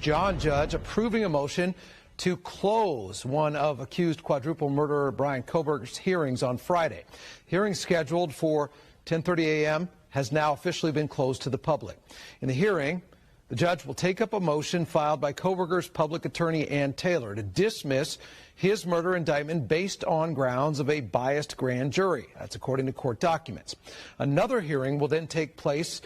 John Judge approving a motion to close one of accused quadruple murderer Brian Koberger's hearings on Friday. Hearing scheduled for 10:30 a.m. has now officially been closed to the public. In the hearing, the judge will take up a motion filed by Koberger's public attorney, Ann Taylor, to dismiss his murder indictment based on grounds of a biased grand jury. That's according to court documents. Another hearing will then take place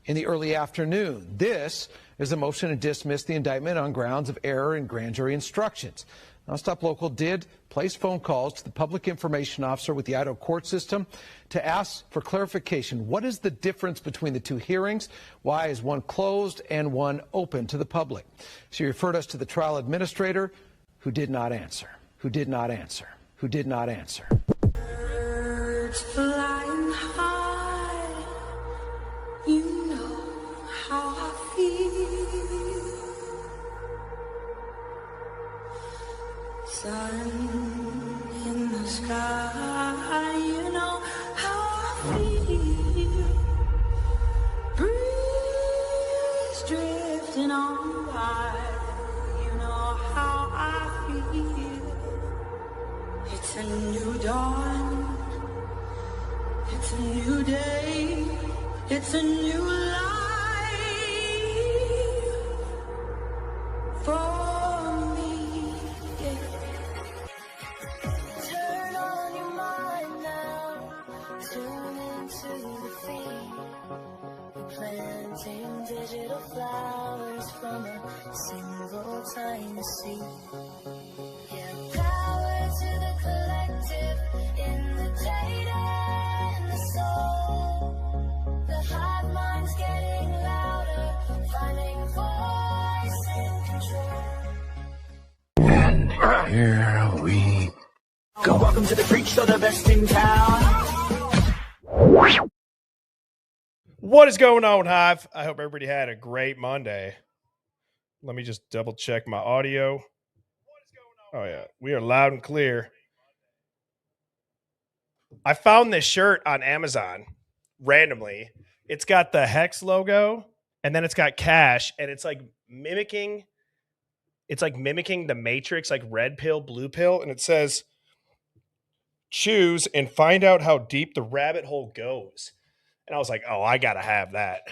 in the early afternoon. This is a motion to dismiss the indictment on grounds of error in grand jury instructions. Nonstop Local did place phone calls to the public information officer with the Idaho court system to ask for clarification. What is the difference between the two hearings? Why is one closed and one open to the public? She referred us to the trial administrator, who did not answer, who did not answer, who did not answer. Birds flying high, you know how I feel. Sun in the sky, you know how I feel. Breeze drifting on by, you know how I feel. It's a new dawn, it's a new day, it's a new life for me. Turn on your mind now, tune into the feed. We're planting digital flowers from a single tiny seed. Yeah, power to the collective, in the data and the soul. The hive mind's getting louder, finding voice and control. And here we go. Welcome to the Freak Show, the best in town. What is going on, Hive? I hope everybody had a great Monday. Let me just double check my audio. Oh, yeah. We are loud and clear. I found this shirt on Amazon randomly. It's got the Hex logo, and then it's got cash, and it's like mimicking the Matrix, like red pill, blue pill, and it says, choose and find out how deep the rabbit hole goes. And I was like, oh, I got to have that.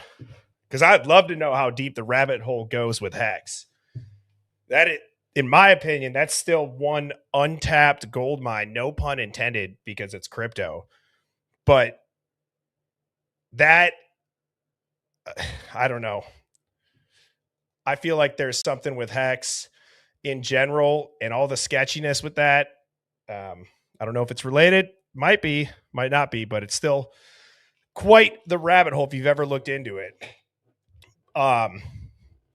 Because I'd love to know how deep the rabbit hole goes with Hex. In my opinion, that's still one untapped gold mine, no pun intended, because it's crypto. But that, I don't know. I feel like there's something with Hex in general and all the sketchiness with that. I don't know if it's related. Might be, might not be, but it's still quite the rabbit hole if you've ever looked into it.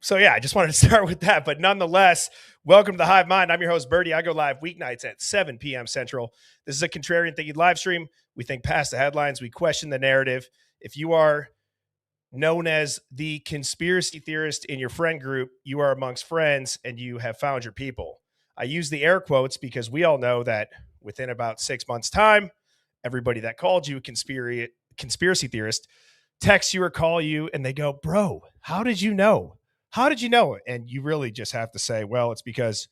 So yeah, I just wanted to start with that, but nonetheless, welcome to the Hive Mind. I'm your host, Birdie. I go live weeknights at 7 p.m. Central. This is a contrarian thinking live stream. We think past the headlines. We question the narrative. If you are known as the conspiracy theorist in your friend group, you are amongst friends and you have found your people. I use the air quotes because we all know that within about 6 months' time, everybody that called you a conspiracy theorist text you or call you and they go, bro, how did you know? How did you know? And you really just have to say, well, it's because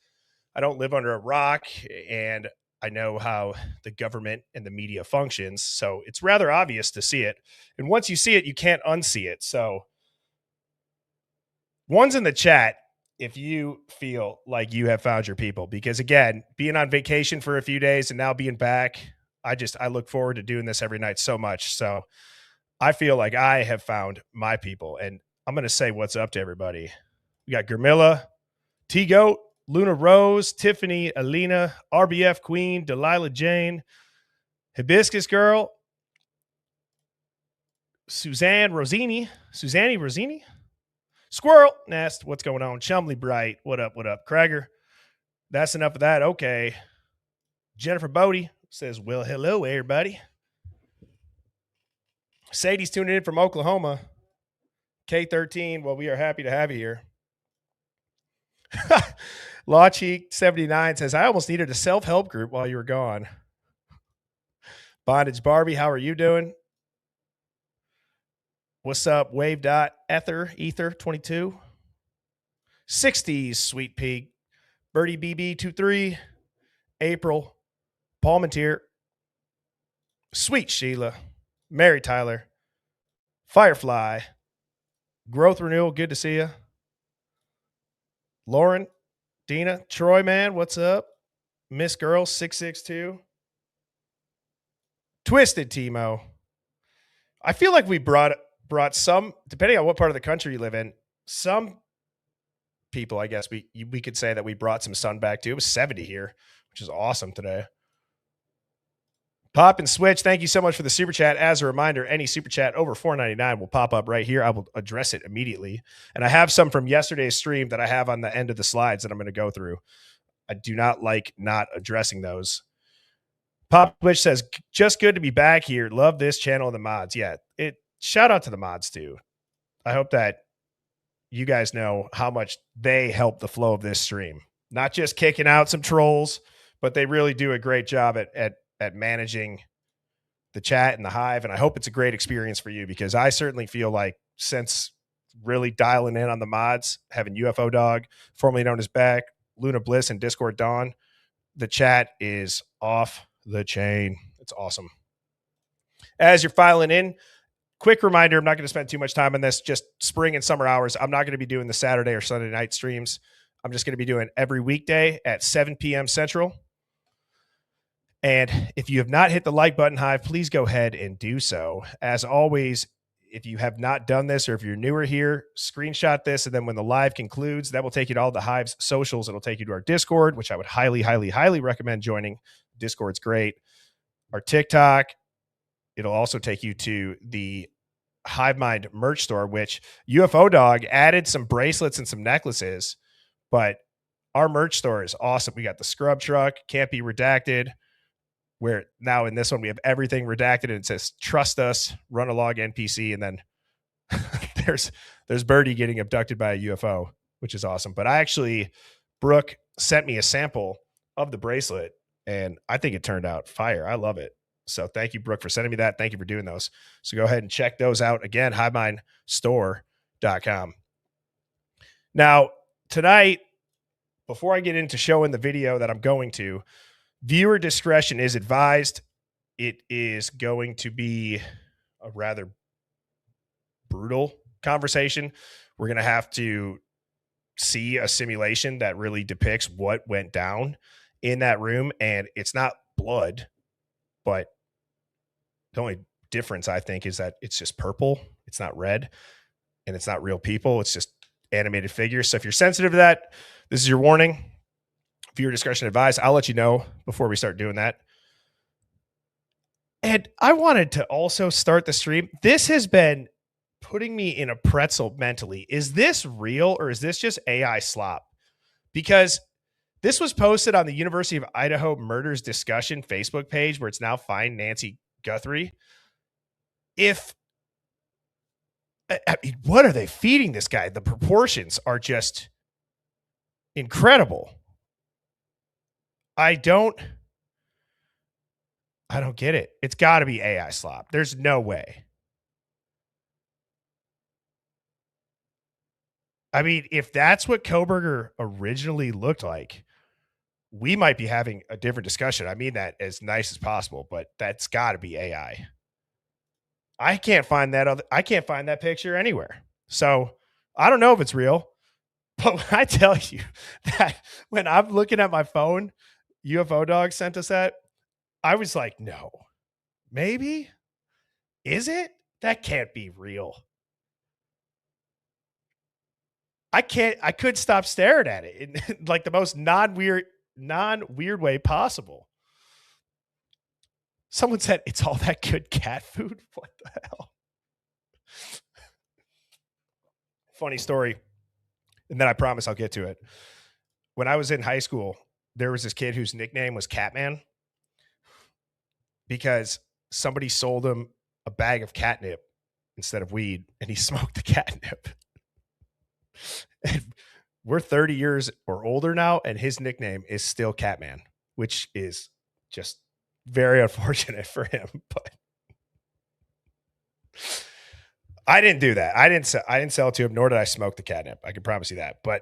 I don't live under a rock and I know how the government and the media functions. So it's rather obvious to see it. And once you see it, you can't unsee it. So one's in the chat if you feel like you have found your people, because again, being on vacation for a few days and now being back, I look forward to doing this every night so much. So I feel like I have found my people, and I'm going to say what's up to everybody. We got Gurmilla, T-Goat, Luna Rose, Tiffany, Alina, RBF Queen, Delilah Jane, Hibiscus Girl, Suzanne Rosini, Squirrel Nest, what's going on? Chumley Bright, what up, Craiger? That's enough of that. Okay. Jennifer Bodie says, well, hello, everybody. Sadie's tuning in from Oklahoma. K13, well, we are happy to have you here. Law Cheek 79 says, I almost needed a self-help group while you were gone. Bondage Barbie, how are you doing? What's up, Wave Dot Ether 22? 60s, Sweet Pig, Birdie BB23, April, Palmentier, Sweet Sheila, Mary Tyler, Firefly, Growth Renewal, good to see you. Lauren, Dina, Troy, man, what's up? Miss Girl 662, Twisted Timo. I feel like we brought some, depending on what part of the country you live in, some people, I guess we could say that we brought some sun back too. It was 70 here, which is awesome today. Pop and Switch, thank you so much for the super chat. As a reminder, any super chat over $4.99 will pop up right here. I will address it immediately. And I have some from yesterday's stream that I have on the end of the slides that I'm going to go through. I do not like not addressing those. Pop Switch says, just good to be back here. Love this channel and the mods. Yeah, shout out to the mods too. I hope that you guys know how much they help the flow of this stream. Not just kicking out some trolls, but they really do a great job at managing the chat and the Hive. And I hope it's a great experience for you, because I certainly feel like since really dialing in on the mods, having UFO Dog, formerly known as Beck, Luna Bliss, and Discord Dawn, the chat is off the chain. It's awesome. As you're filing in, quick reminder, I'm not going to spend too much time on this, just spring and summer hours. I'm not going to be doing the Saturday or Sunday night streams. I'm just going to be doing every weekday at 7 p.m. Central. And if you have not hit the like button, Hive, please go ahead and do so. As always, if you have not done this, or if you're newer here, screenshot this. And then when the live concludes, that will take you to all the Hive's socials. It'll take you to our Discord, which I would highly, highly, highly recommend joining. Discord's great. Our TikTok. It'll also take you to the Hive Mind merch store, which UFO Dog added some bracelets and some necklaces, but our merch store is awesome. We got the scrub truck, can't be redacted, where now in this one we have everything redacted and it says trust us, run a log NPC, and then there's Birdie getting abducted by a UFO, which is awesome. But Brooke sent me a sample of the bracelet and I think it turned out fire. I love it. So thank you, Brooke, for sending me that. Thank you for doing those. So go ahead and check those out. Again, HiveMindStore.com. Now, tonight, before I get into showing the video that I'm going to, viewer discretion is advised. It is going to be a rather brutal conversation. We're going to have to see a simulation that really depicts what went down in that room. And it's not blood, but the only difference, I think, is that it's just purple. It's not red, and it's not real people. It's just animated figures. So if you're sensitive to that, this is your warning. Viewer discretion advised. I'll let you know before we start doing that. And I wanted to also start the stream. This has been putting me in a pretzel mentally. Is this real, or is this just AI slop? Because this was posted on the University of Idaho Murders Discussion Facebook page, where it's now Find Nancy Guthrie. What are they feeding this guy? The proportions are just incredible. I don't get it. It's got to be AI slop. There's no way. I mean, if that's what Koberger originally looked like, we might be having a different discussion. I mean that as nice as possible, but that's got to be AI. I can't find that picture anywhere. So I don't know if it's real, but when I tell you that when I'm looking at my phone, UFO Dog sent us that, I was like, no, maybe. Is it? That can't be real. I couldn't stop staring at it in like the most non-weird way possible. Someone said it's all that good cat food. What the hell? Funny story. And then I promise I'll get to it. When I was in high school, there was this kid whose nickname was Catman because somebody sold him a bag of catnip instead of weed, and he smoked the catnip. And we're 30 years or older now, and his nickname is still Catman, which is just very unfortunate for him. But I didn't do that. I didn't sell it to him, nor did I smoke the catnip. I can promise you that. But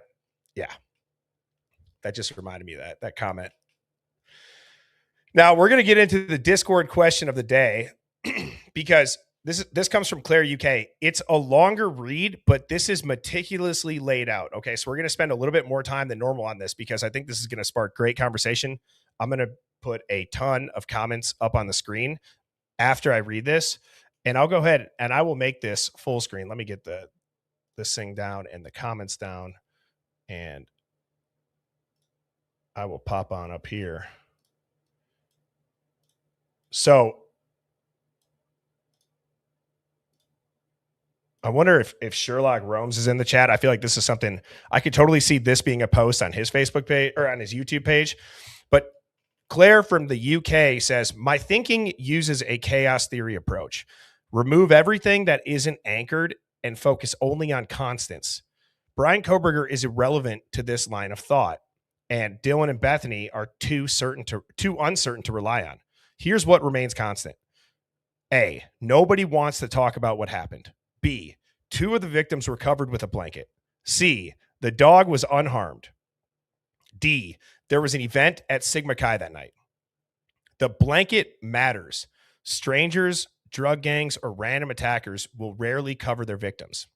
Yeah. That just reminded me of that comment. Now we're going to get into the Discord question of the day because this comes from Claire UK. It's a longer read, but this is meticulously laid out. Okay, so we're going to spend a little bit more time than normal on this because I think this is going to spark great conversation. I'm going to put a ton of comments up on the screen after I read this, and I'll go ahead and I will make this full screen. Let me get this thing down and the comments down, and I will pop on up here. So I wonder if Sherlock Romes is in the chat. I feel like this is something I could totally see this being a post on his Facebook page or on his YouTube page. But Claire from the UK says, my thinking uses a chaos theory approach. Remove everything that isn't anchored and focus only on constants. Brian Koberger is irrelevant to this line of thought, and Dylan and Bethany are too uncertain to rely on. Here's what remains constant. A, nobody wants to talk about what happened. B, 2 of the victims were covered with a blanket. C, the dog was unharmed. D, there was an event at Sigma Chi that night. The blanket matters. Strangers, drug gangs, or random attackers will rarely cover their victims.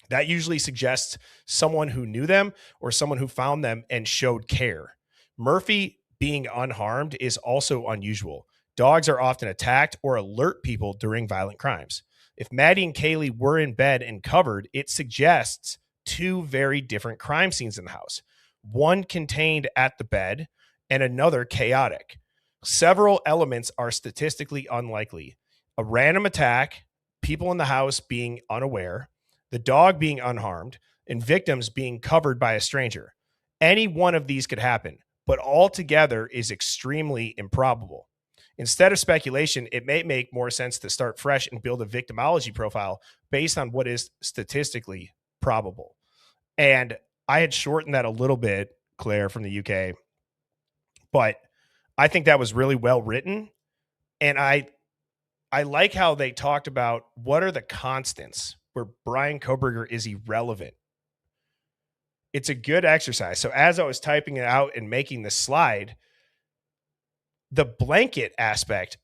That usually suggests someone who knew them or someone who found them and showed care. Murphy being unharmed is also unusual. Dogs are often attacked or alert people during violent crimes. If Maddie and Kaylee were in bed and covered, it suggests 2 very different crime scenes in the house. One contained at the bed and another chaotic. Several elements are statistically unlikely. A random attack, people in the house being unaware, the dog being unharmed, and victims being covered by a stranger. Any one of these could happen, but altogether is extremely improbable. Instead of speculation, it may make more sense to start fresh and build a victimology profile based on what is statistically probable. And I had shortened that a little bit, Claire from the UK, but I think that was really well written. And I like how they talked about what are the constants where Brian Koberger is irrelevant. It's a good exercise. So as I was typing it out and making the slide, the blanket aspect,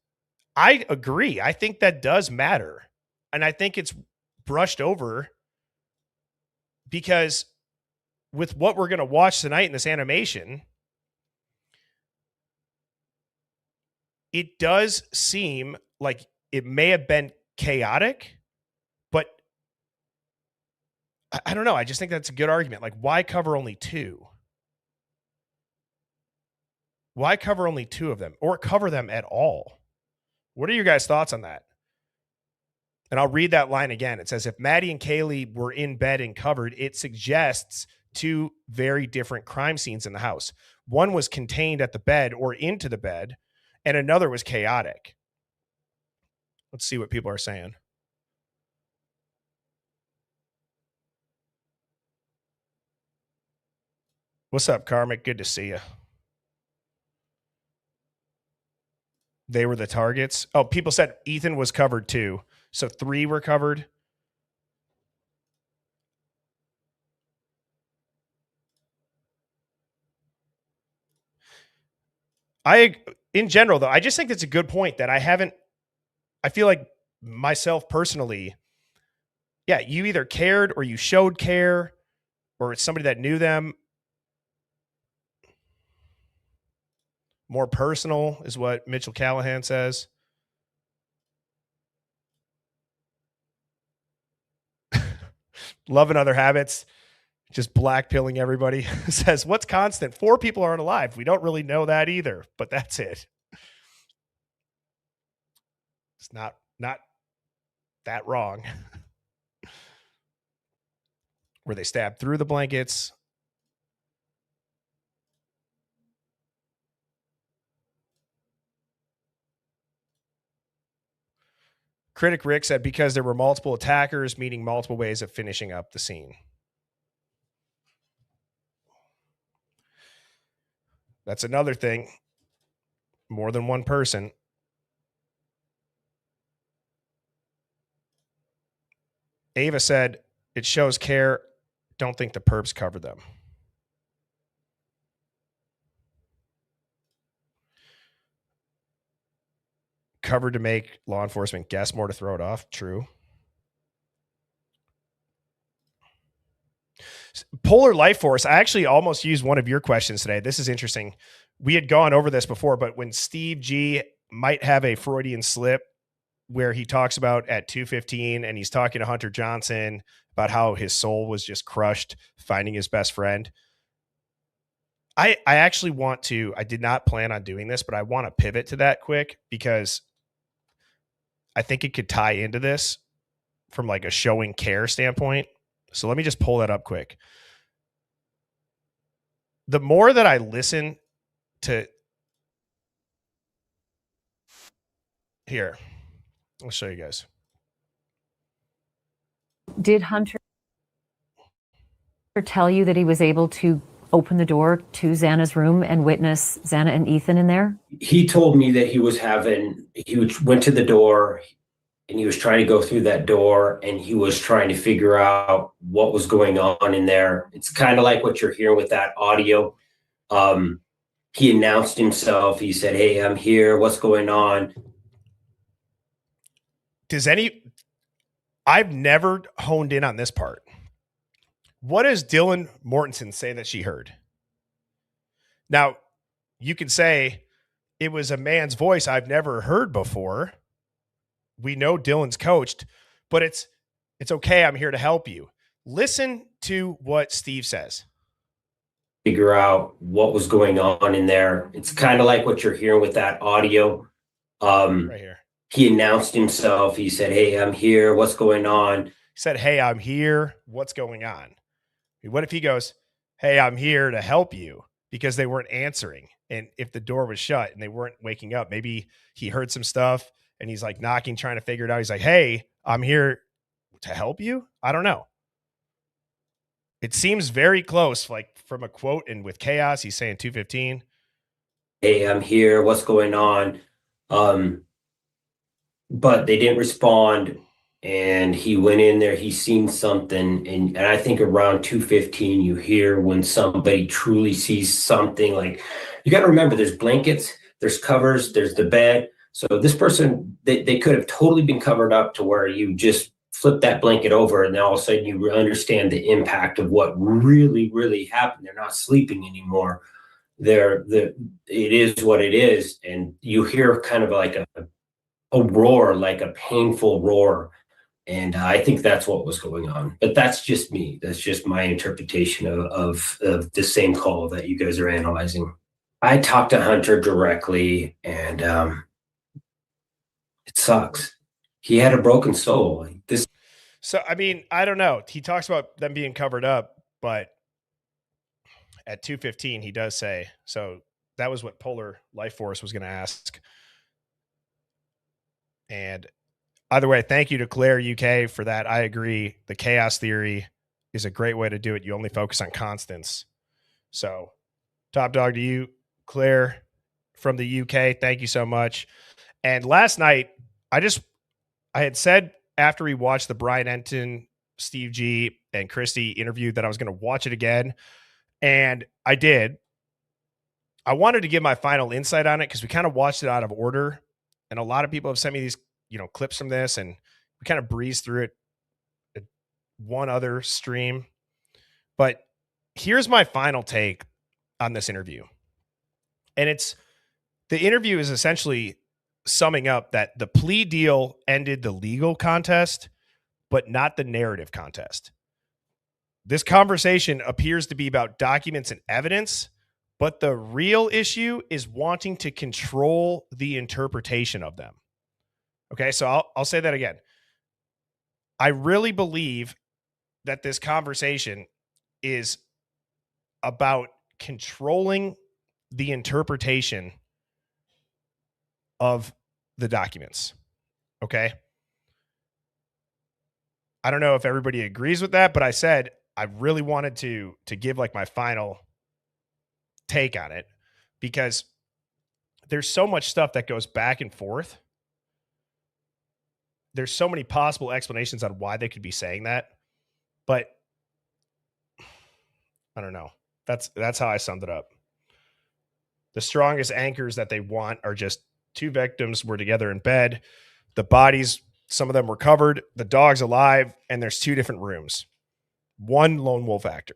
I agree. I think that does matter. And I think it's brushed over because with what we're going to watch tonight in this animation, it does seem like it may have been chaotic, but I don't know. I just think that's a good argument. Like, why cover only 2? Why cover only 2 of them or cover them at all? What are your guys' thoughts on that? And I'll read that line again. It says, if Maddie and Kaylee were in bed and covered, it suggests 2 very different crime scenes in the house. One was contained at the bed or into the bed, and another was chaotic. Let's see what people are saying. What's up, Karmic? Good to see you. They were the targets. Oh, people said Ethan was covered too. So 3 were covered. In general, though, I just think that's a good point that I feel like myself personally, yeah, you either cared or you showed care or it's somebody that knew them. More personal is what Mitchell Callahan says. Love and Other Habits, just blackpilling everybody, says, what's constant? 4 people aren't alive. We don't really know that either, but that's it. It's not that wrong. Were they stabbed through the blankets? Critic Rick said because there were multiple attackers, meaning multiple ways of finishing up the scene. That's another thing. More than one person. Ava said, it shows care. Don't think the perps covered them. covered to make law enforcement guess more to throw it off. True. Polar life force. I actually almost used one of your questions today. This is interesting. We had gone over this before, but when Steve G might have a Freudian slip where he talks about at 2:15 and he's talking to Hunter Johnson about how his soul was just crushed finding his best friend. I actually want to, I did not plan on doing this, but I want to pivot to that quick because I think it could tie into this from like a showing care standpoint. So let me just pull that up quick. The more that I listen to here, I'll show you guys. Did Hunter tell you that he was able to open the door to Xana's room and witness Xana and Ethan in there? He told me that he went to the door and he was trying to go through that door and he was trying to figure out what was going on in there. It's kind of like what you're hearing with that audio. He announced himself. He said, "Hey, I'm here. What's going on?" I've never honed in on this part. What does Dylan Mortensen say that she heard? Now, you can say it was a man's voice I've never heard before. We know Dylan's coached, but it's okay. I'm here to help you. Listen to what Steve says. Figure out what was going on in there. It's kind of like what you're hearing with that audio. Right here. He announced himself. He said, "Hey, I'm here. What's going on?" He said, "Hey, I'm here. What's going on?" What if he goes, "Hey, I'm here to help you," because they weren't answering. And if the door was shut and they weren't waking up, maybe he heard some stuff and he's like knocking, trying to figure it out. He's like, "Hey, I'm here to help you." I don't know. It seems very close, like from a quote, and with chaos, he's saying 2:15. "Hey, I'm here. What's going on?" But they didn't respond. And he went in there, he seen something. And I think around 2:15, you hear when somebody truly sees something. Like, you got to remember, there's blankets, there's covers, there's the bed. So this person, they could have totally been covered up to where you just flip that blanket over and then all of a sudden you understand the impact of what really, really happened. They're not sleeping anymore. It is what it is. And you hear kind of like a roar, like a painful roar. And I think that's what was going on. But that's just me. That's just my interpretation of the same call that you guys are analyzing. I talked to Hunter directly, and it sucks. He had a broken soul. So, I mean, I don't know. He talks about them being covered up, but at 2:15, he does say, so that was what Polar Life Force was going to ask. And either way, thank you to Claire UK for that. I agree. The chaos theory is a great way to do it. You only focus on constants. So top dog to you, Claire from the UK. Thank you so much. And last night, I had said after we watched the Brian Enton, Steve G, and Christy interview that I was going to watch it again. And I did. I wanted to give my final insight on it because we kind of watched it out of order. And a lot of people have sent me these, clips from this, and we kind of breezed through it at one other stream. But here's my final take on this interview. And the interview is essentially summing up that the plea deal ended the legal contest, but not the narrative contest. This conversation appears to be about documents and evidence, but the real issue is wanting to control the interpretation of them. Okay, so I'll say that again. I really believe that this conversation is about controlling the interpretation of the documents. Okay? I don't know if everybody agrees with that, but I said I really wanted to give like my final take on it because there's so much stuff that goes back and forth. There's so many possible explanations on why they could be saying that, but I don't know. That's how I summed it up. The strongest anchors that they want are just 2 victims were together in bed. The bodies, some of them were covered. The dog's alive, and there's 2 different rooms. 1 lone wolf actor.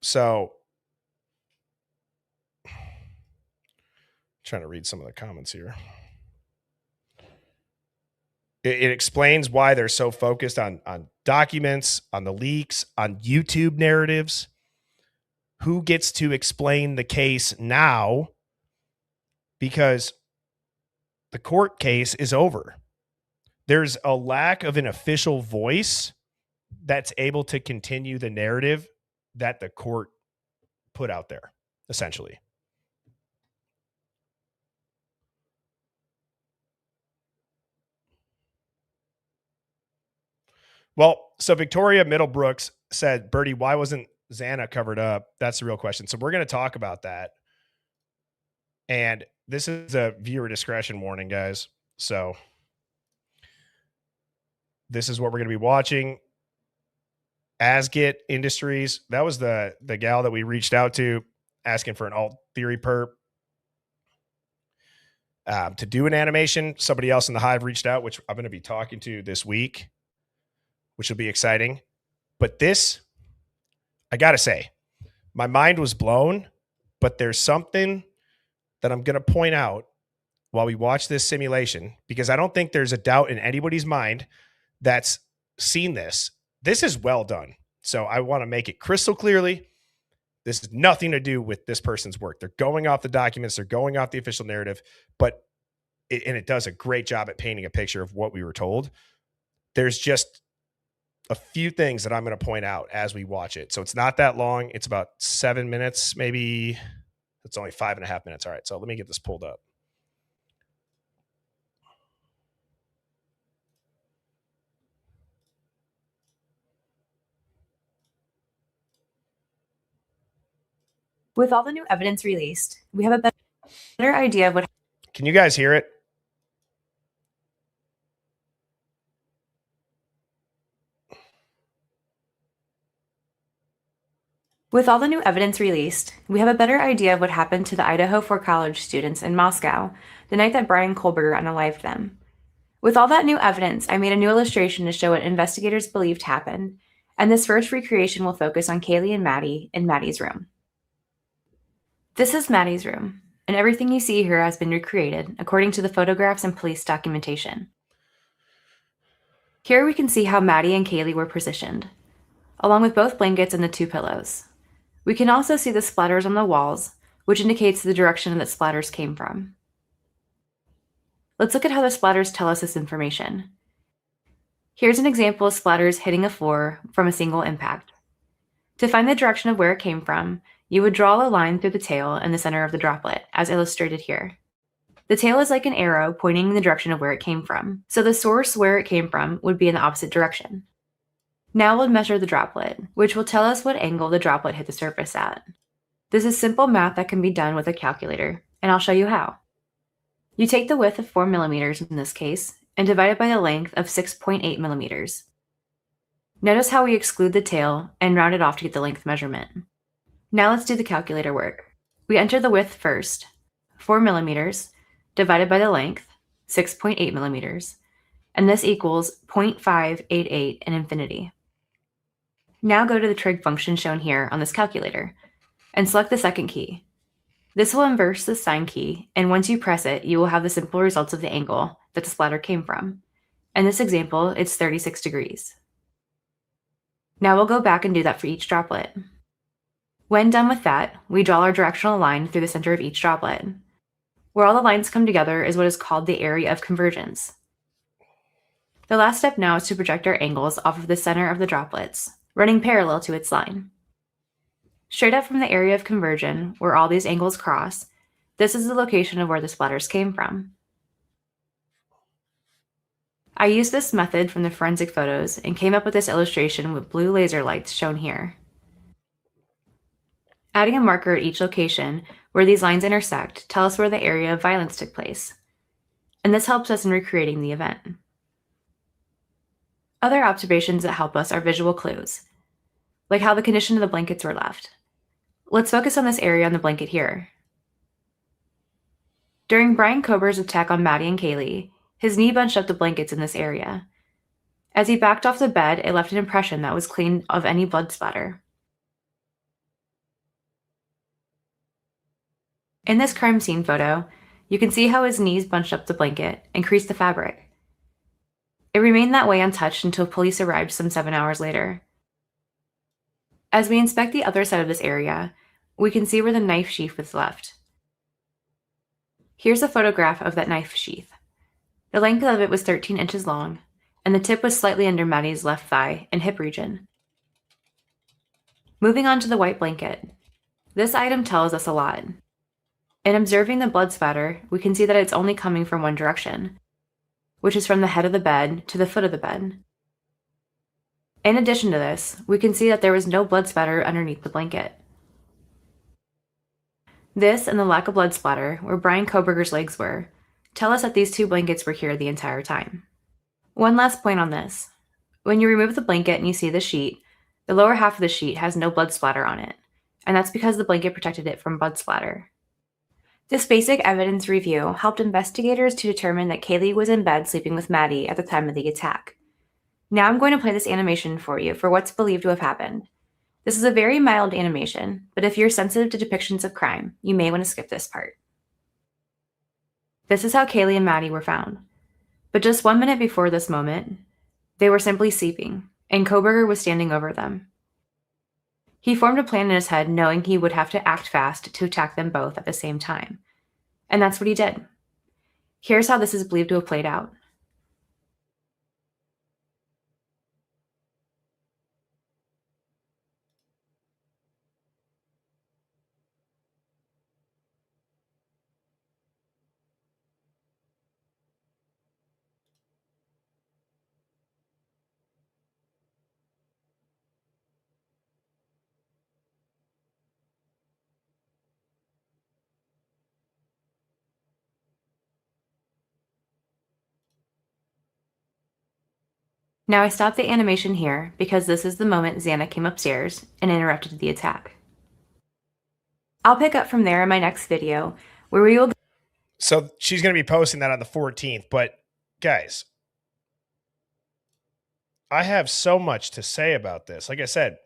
So, trying to read some of the comments here. It explains why they're so focused on documents, on the leaks, on YouTube narratives. Who gets to explain the case now? Because the court case is over. There's a lack of an official voice that's able to continue the narrative that the court put out there, essentially. Well, so Victoria Middlebrooks said, Bertie, why wasn't Xana covered up? That's the real question. So we're going to talk about that. And this is a viewer discretion warning, guys. So this is what we're going to be watching. Asgit Industries. That was the gal that we reached out to asking for an alt theory perp to do an animation. Somebody else in the Hive reached out, which I'm going to be talking to this week, which will be exciting. But this, I got to say, my mind was blown, but there's something that I'm going to point out while we watch this simulation, because I don't think there's a doubt in anybody's mind that's seen this. This is well done. So I want to make it crystal clearly. This has nothing to do with this person's work. They're going off the documents. They're going off the official narrative, but it does a great job at painting a picture of what we were told. There's just a few things that I'm going to point out as we watch it. So it's not that long. It's about 7 minutes, maybe. It's only 5.5 minutes. All right. So let me get this pulled up. With all the new evidence released, we have a better idea of what. Can you guys hear it? With all the new evidence released, we have a better idea of what happened to the Idaho 4 college students in Moscow the night that Brian Kohlberger unalived them. With all that new evidence, I made a new illustration to show what investigators believed happened, and this first recreation will focus on Kaylee and Maddie in Maddie's room. This is Maddie's room, and everything you see here has been recreated according to the photographs and police documentation. Here we can see how Maddie and Kaylee were positioned, along with both blankets and the 2 pillows. We can also see the splatters on the walls, which indicates the direction that splatters came from. Let's look at how the splatters tell us this information. Here's an example of splatters hitting a floor from a single impact. To find the direction of where it came from, you would draw a line through the tail and the center of the droplet, as illustrated here. The tail is like an arrow pointing in the direction of where it came from, so the source where it came from would be in the opposite direction. Now we'll measure the droplet, which will tell us what angle the droplet hit the surface at. This is simple math that can be done with a calculator, and I'll show you how. You take the width of 4 millimeters in this case, and divide it by the length of 6.8 millimeters. Notice how we exclude the tail and round it off to get the length measurement. Now let's do the calculator work. We enter the width first, 4 millimeters, divided by the length, 6.8 millimeters, and this equals 0.588 in infinity. Now go to the trig function shown here on this calculator, and select the second key. This will inverse the sine key, and once you press it, you will have the simple results of the angle that the splatter came from. In this example, it's 36 degrees. Now we'll go back and do that for each droplet. When done with that, we draw our directional line through the center of each droplet. Where all the lines come together is what is called the area of convergence. The last step now is to project our angles off of the center of the droplets, running parallel to its line. Straight up from the area of conversion, where all these angles cross, this is the location of where the splatters came from. I used this method from the forensic photos and came up with this illustration with blue laser lights shown here. Adding a marker at each location where these lines intersect tell us where the area of violence took place, and this helps us in recreating the event. Other observations that help us are visual clues, like how the condition of the blankets were left. Let's focus on this area on the blanket here. During Brian Kober's attack on Maddie and Kaylee, his knee bunched up the blankets in this area. As he backed off the bed, it left an impression that was clean of any blood splatter. In this crime scene photo, you can see how his knees bunched up the blanket and creased the fabric. It remained that way untouched until police arrived some 7 hours later. As we inspect the other side of this area, we can see where the knife sheath was left. Here's a photograph of that knife sheath. The length of it was 13 inches long, and the tip was slightly under Maddie's left thigh and hip region. Moving on to the white blanket. This item tells us a lot. In observing the blood spatter, we can see that it's only coming from one direction, which is from the head of the bed to the foot of the bed. In addition to this, we can see that there was no blood spatter underneath the blanket. This and the lack of blood splatter, where Brian Koberger's legs were, tell us that these two blankets were here the entire time. One last point on this. When you remove the blanket and you see the sheet, the lower half of the sheet has no blood splatter on it, and that's because the blanket protected it from blood splatter. This basic evidence review helped investigators to determine that Kaylee was in bed sleeping with Maddie at the time of the attack. Now I'm going to play this animation for you for what's believed to have happened. This is a very mild animation, but if you're sensitive to depictions of crime, you may want to skip this part. This is how Kaylee and Maddie were found. But just 1 minute before this moment, they were simply sleeping, and Koberger was standing over them. He formed a plan in his head knowing he would have to act fast to attack them both at the same time. And that's what he did. Here's how this is believed to have played out. Now I stopped the animation here because this is the moment Xana came upstairs and interrupted the attack. I'll pick up from there in my next video where we will... So she's going to be posting that on the 14th. But guys, I have so much to say about this. Like I said,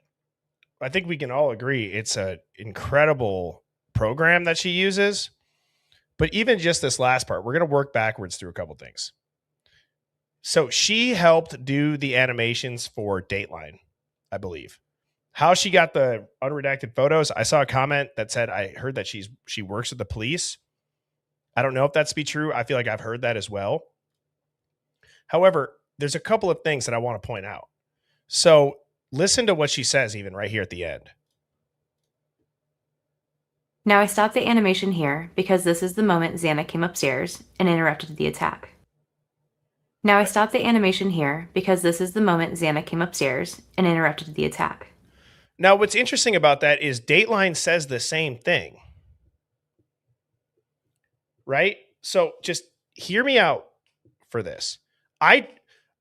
I think we can all agree it's an incredible program that she uses. But even just this last part, we're going to work backwards through a couple things. So she helped do the animations for Dateline, I believe. How she got the unredacted photos, I saw a comment that said, I heard that she works with the police. I don't know if that's to be true. I feel like I've heard that as well. However, there's a couple of things that I want to point out. So listen to what she says even right here at the end. Now I stopped the animation here because this is the moment Xana came upstairs and interrupted the attack. Now I stopped the animation here because this is the moment Xana came upstairs and interrupted the attack. Now what's interesting about that is Dateline says the same thing. Right? So just hear me out for this. I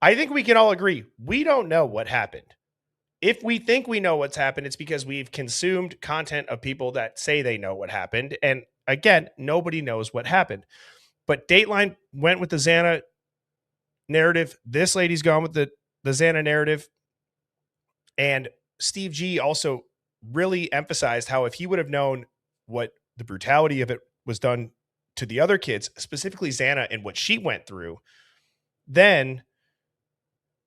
think we can all agree we don't know what happened. If we think we know what's happened, it's because we've consumed content of people that say they know what happened. And again, nobody knows what happened. But Dateline went with the Xana narrative. This lady's gone with the Xana narrative. And Steve G also really emphasized how if he would have known what the brutality of it was done to the other kids, specifically Xana and what she went through, then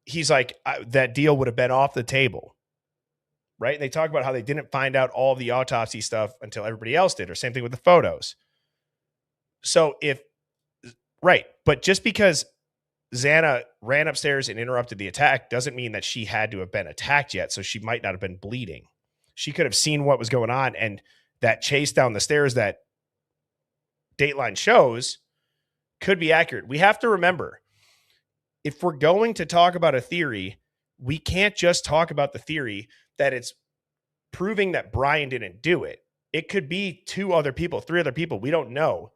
he's like, that deal would have been off the table. Right. And they talk about how they didn't find out all of the autopsy stuff until everybody else did, or same thing with the photos. So right. But just because Xana ran upstairs and interrupted the attack doesn't mean that she had to have been attacked yet. So she might not have been bleeding. She could have seen what was going on, and that chase down the stairs that Dateline shows could be accurate. We have to remember, if we're going to talk about a theory, we can't just talk about the theory that it's proving that Brian didn't do it. It could be 2 other people, 3 other people. We don't know.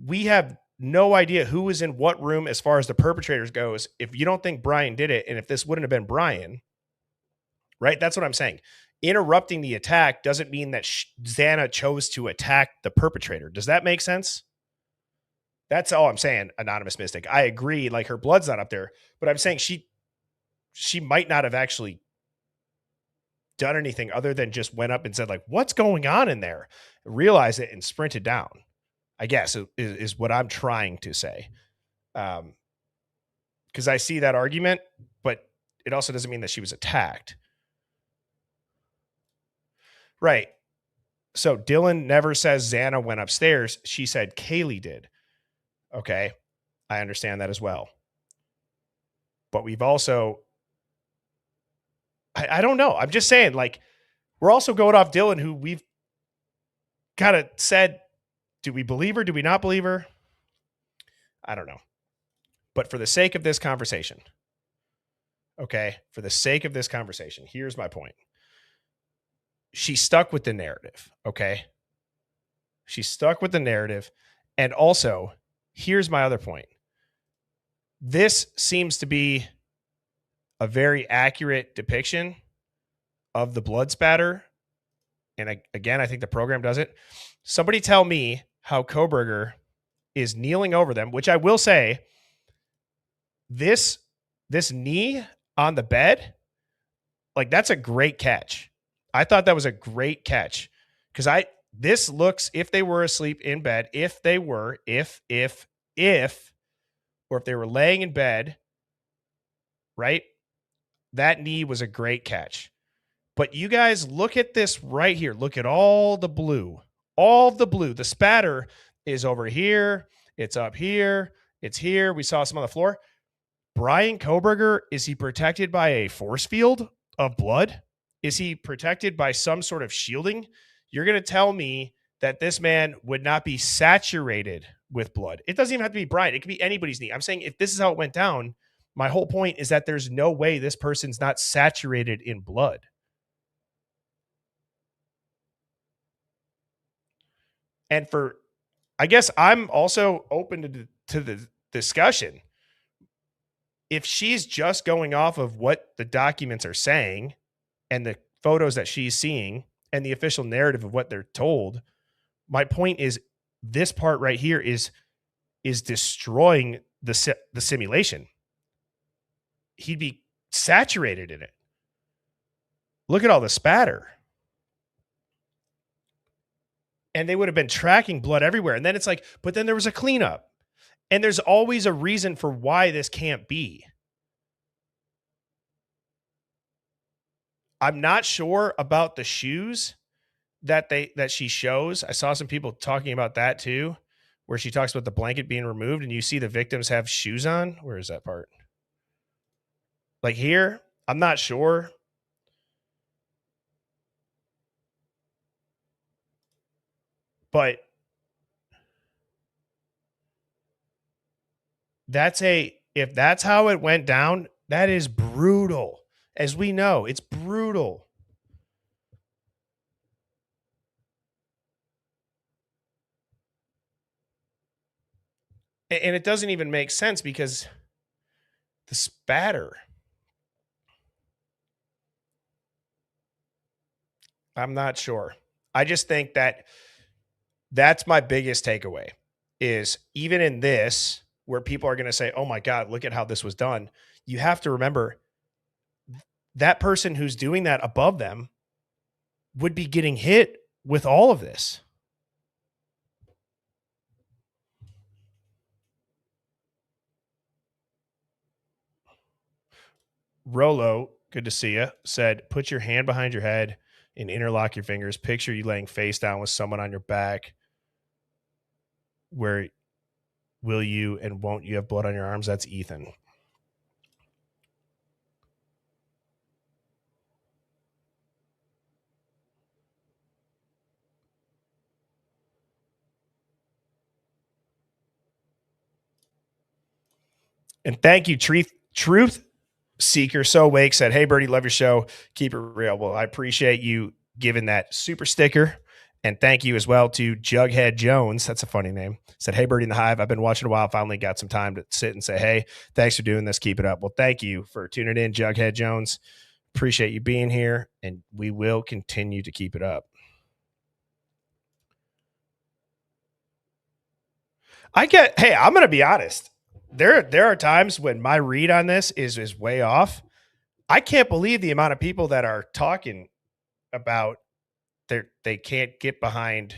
We have no idea who was in what room as far as the perpetrators goes. If you don't think Brian did it, and if this wouldn't have been Brian, right? That's what I'm saying. Interrupting the attack doesn't mean that Xana chose to attack the perpetrator. Does that make sense? That's all I'm saying, Anonymous Mystic. I agree, like her blood's not up there, but I'm saying she might not have actually done anything other than just went up and said, like, what's going on in there? Realized it and sprinted down, I guess, is what I'm trying to say. Because I see that argument, but it also doesn't mean that she was attacked. Right. So Dylan never says Xana went upstairs. She said Kaylee did. Okay. I understand that as well. But we've also, I don't know. I'm just saying, like, we're also going off Dylan, who we've kind of said, do we believe her? Do we not believe her? I don't know. But for the sake of this conversation, okay, for the sake of this conversation, here's my point. She stuck with the narrative, okay? She stuck with the narrative. And also, here's my other point. This seems to be a very accurate depiction of the blood spatter. And again, I think the program does it. Somebody tell me how Kohberger is kneeling over them, which I will say, this knee on the bed, like, that's a great catch. I thought that was a great catch, because this looks, if they were asleep in bed, if they were laying in bed, right? That knee was a great catch. But you guys look at this right here. Look at all the blue. The spatter is over here. It's up here. It's here. We saw some on the floor. Brian Kohberger, is he protected by a force field of blood? Is he protected by some sort of shielding? You're going to tell me that this man would not be saturated with blood. It doesn't even have to be Brian. It could be anybody's knee. I'm saying, if this is how it went down, my whole point is that there's no way this person's not saturated in blood. And I guess I'm also open to the discussion. If she's just going off of what the documents are saying and the photos that she's seeing and the official narrative of what they're told, my point is, this part right here is destroying the simulation. He'd be saturated in it. Look at all the spatter. And they would have been tracking blood everywhere. And then it's like, but then there was a cleanup. And there's always a reason for why this can't be. I'm not sure about the shoes that she shows. I saw some people talking about that too, where she talks about the blanket being removed and you see the victims have shoes on. Where is that part? Like here? I'm not sure. But if that's how it went down, that is brutal. As we know, it's brutal. And it doesn't even make sense, because the spatter. I'm not sure. I just think that's my biggest takeaway, is even in this, where people are going to say, oh my God, look at how this was done. You have to remember, that person who's doing that above them would be getting hit with all of this. Rolo, good to see you, said, put your hand behind your head and interlock your fingers. Picture you laying face down with someone on your back. Where will you and won't you have blood on your arms? That's Ethan. And thank you, Truth Seeker So Wake said, hey, Birdie, love your show. Keep it real. Well, I appreciate you giving that super sticker. And thank you as well to Jughead Jones. That's a funny name. Said, hey, Birdie in the Hive. I've been watching a while. Finally got some time to sit and say, hey, thanks for doing this. Keep it up. Well, thank you for tuning in, Jughead Jones. Appreciate you being here, and we will continue to keep it up. Hey, I'm going to be honest. There are times when my read on this is way off. I can't believe the amount of people that are talking about they can't get behind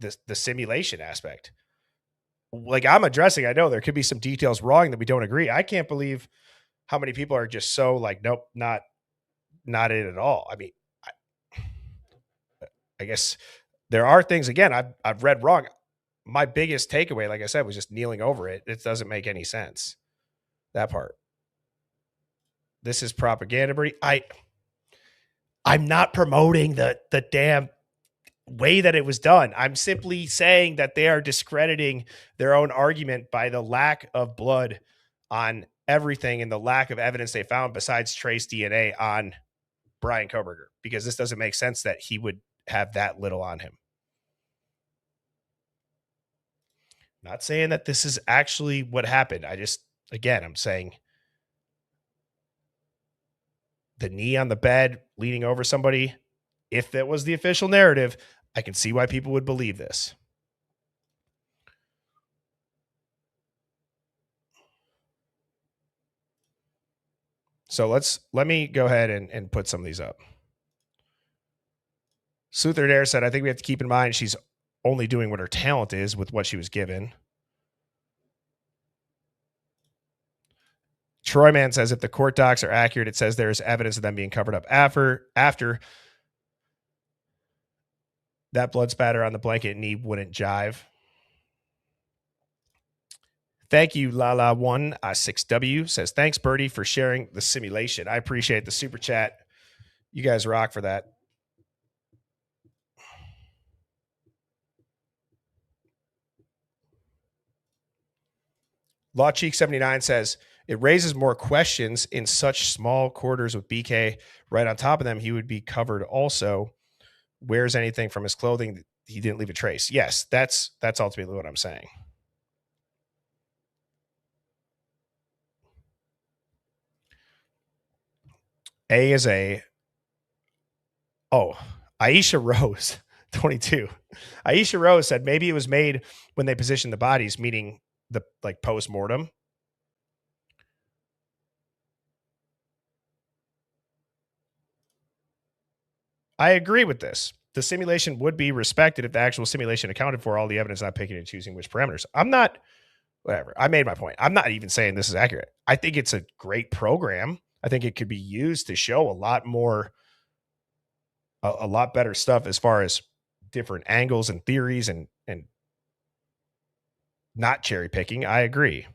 the simulation aspect. Like I'm addressing, I know there could be some details wrong that we don't agree. I can't believe how many people are just so like, nope, not it at all. I mean, I guess there are things, again, I've read wrong. My biggest takeaway, like I said, was just kneeling over it. It doesn't make any sense. That part. This is propaganda, Bertie. I'm not promoting the damn way that it was done. I'm simply saying that they are discrediting their own argument by the lack of blood on everything and the lack of evidence they found besides trace DNA on Brian Koberger, because this doesn't make sense that he would have that little on him. Not saying that this is actually what happened. I'm saying the knee on the bed leaning over somebody, if that was the official narrative, I can see why people would believe this. So let me go ahead and put some of these up. Sleuthard Air said, I think we have to keep in mind she's only doing what her talent is with what she was given. Troyman says, if the court docs are accurate, it says there is evidence of them being covered up after that blood spatter on the blanket knee wouldn't jive. Thank you, Lala1 6W says, thanks, Bertie, for sharing the simulation. I appreciate the super chat. You guys rock for that. LawCheek79 says, it raises more questions in such small quarters with BK right on top of them. He would be covered also. Wears anything from his clothing. He didn't leave a trace. Yes, that's ultimately what I'm saying. A is a. Oh, Aisha Rose, 22. Aisha Rose said maybe it was made when they positioned the bodies, meaning the like post-mortem. I agree with this. The simulation would be respected if the actual simulation accounted for all the evidence, not picking and choosing which parameters. I'm not, whatever. I made my point. I'm not even saying this is accurate. I think it's a great program. I think it could be used to show a lot more, a lot better stuff as far as different angles and theories and not cherry picking. I agree.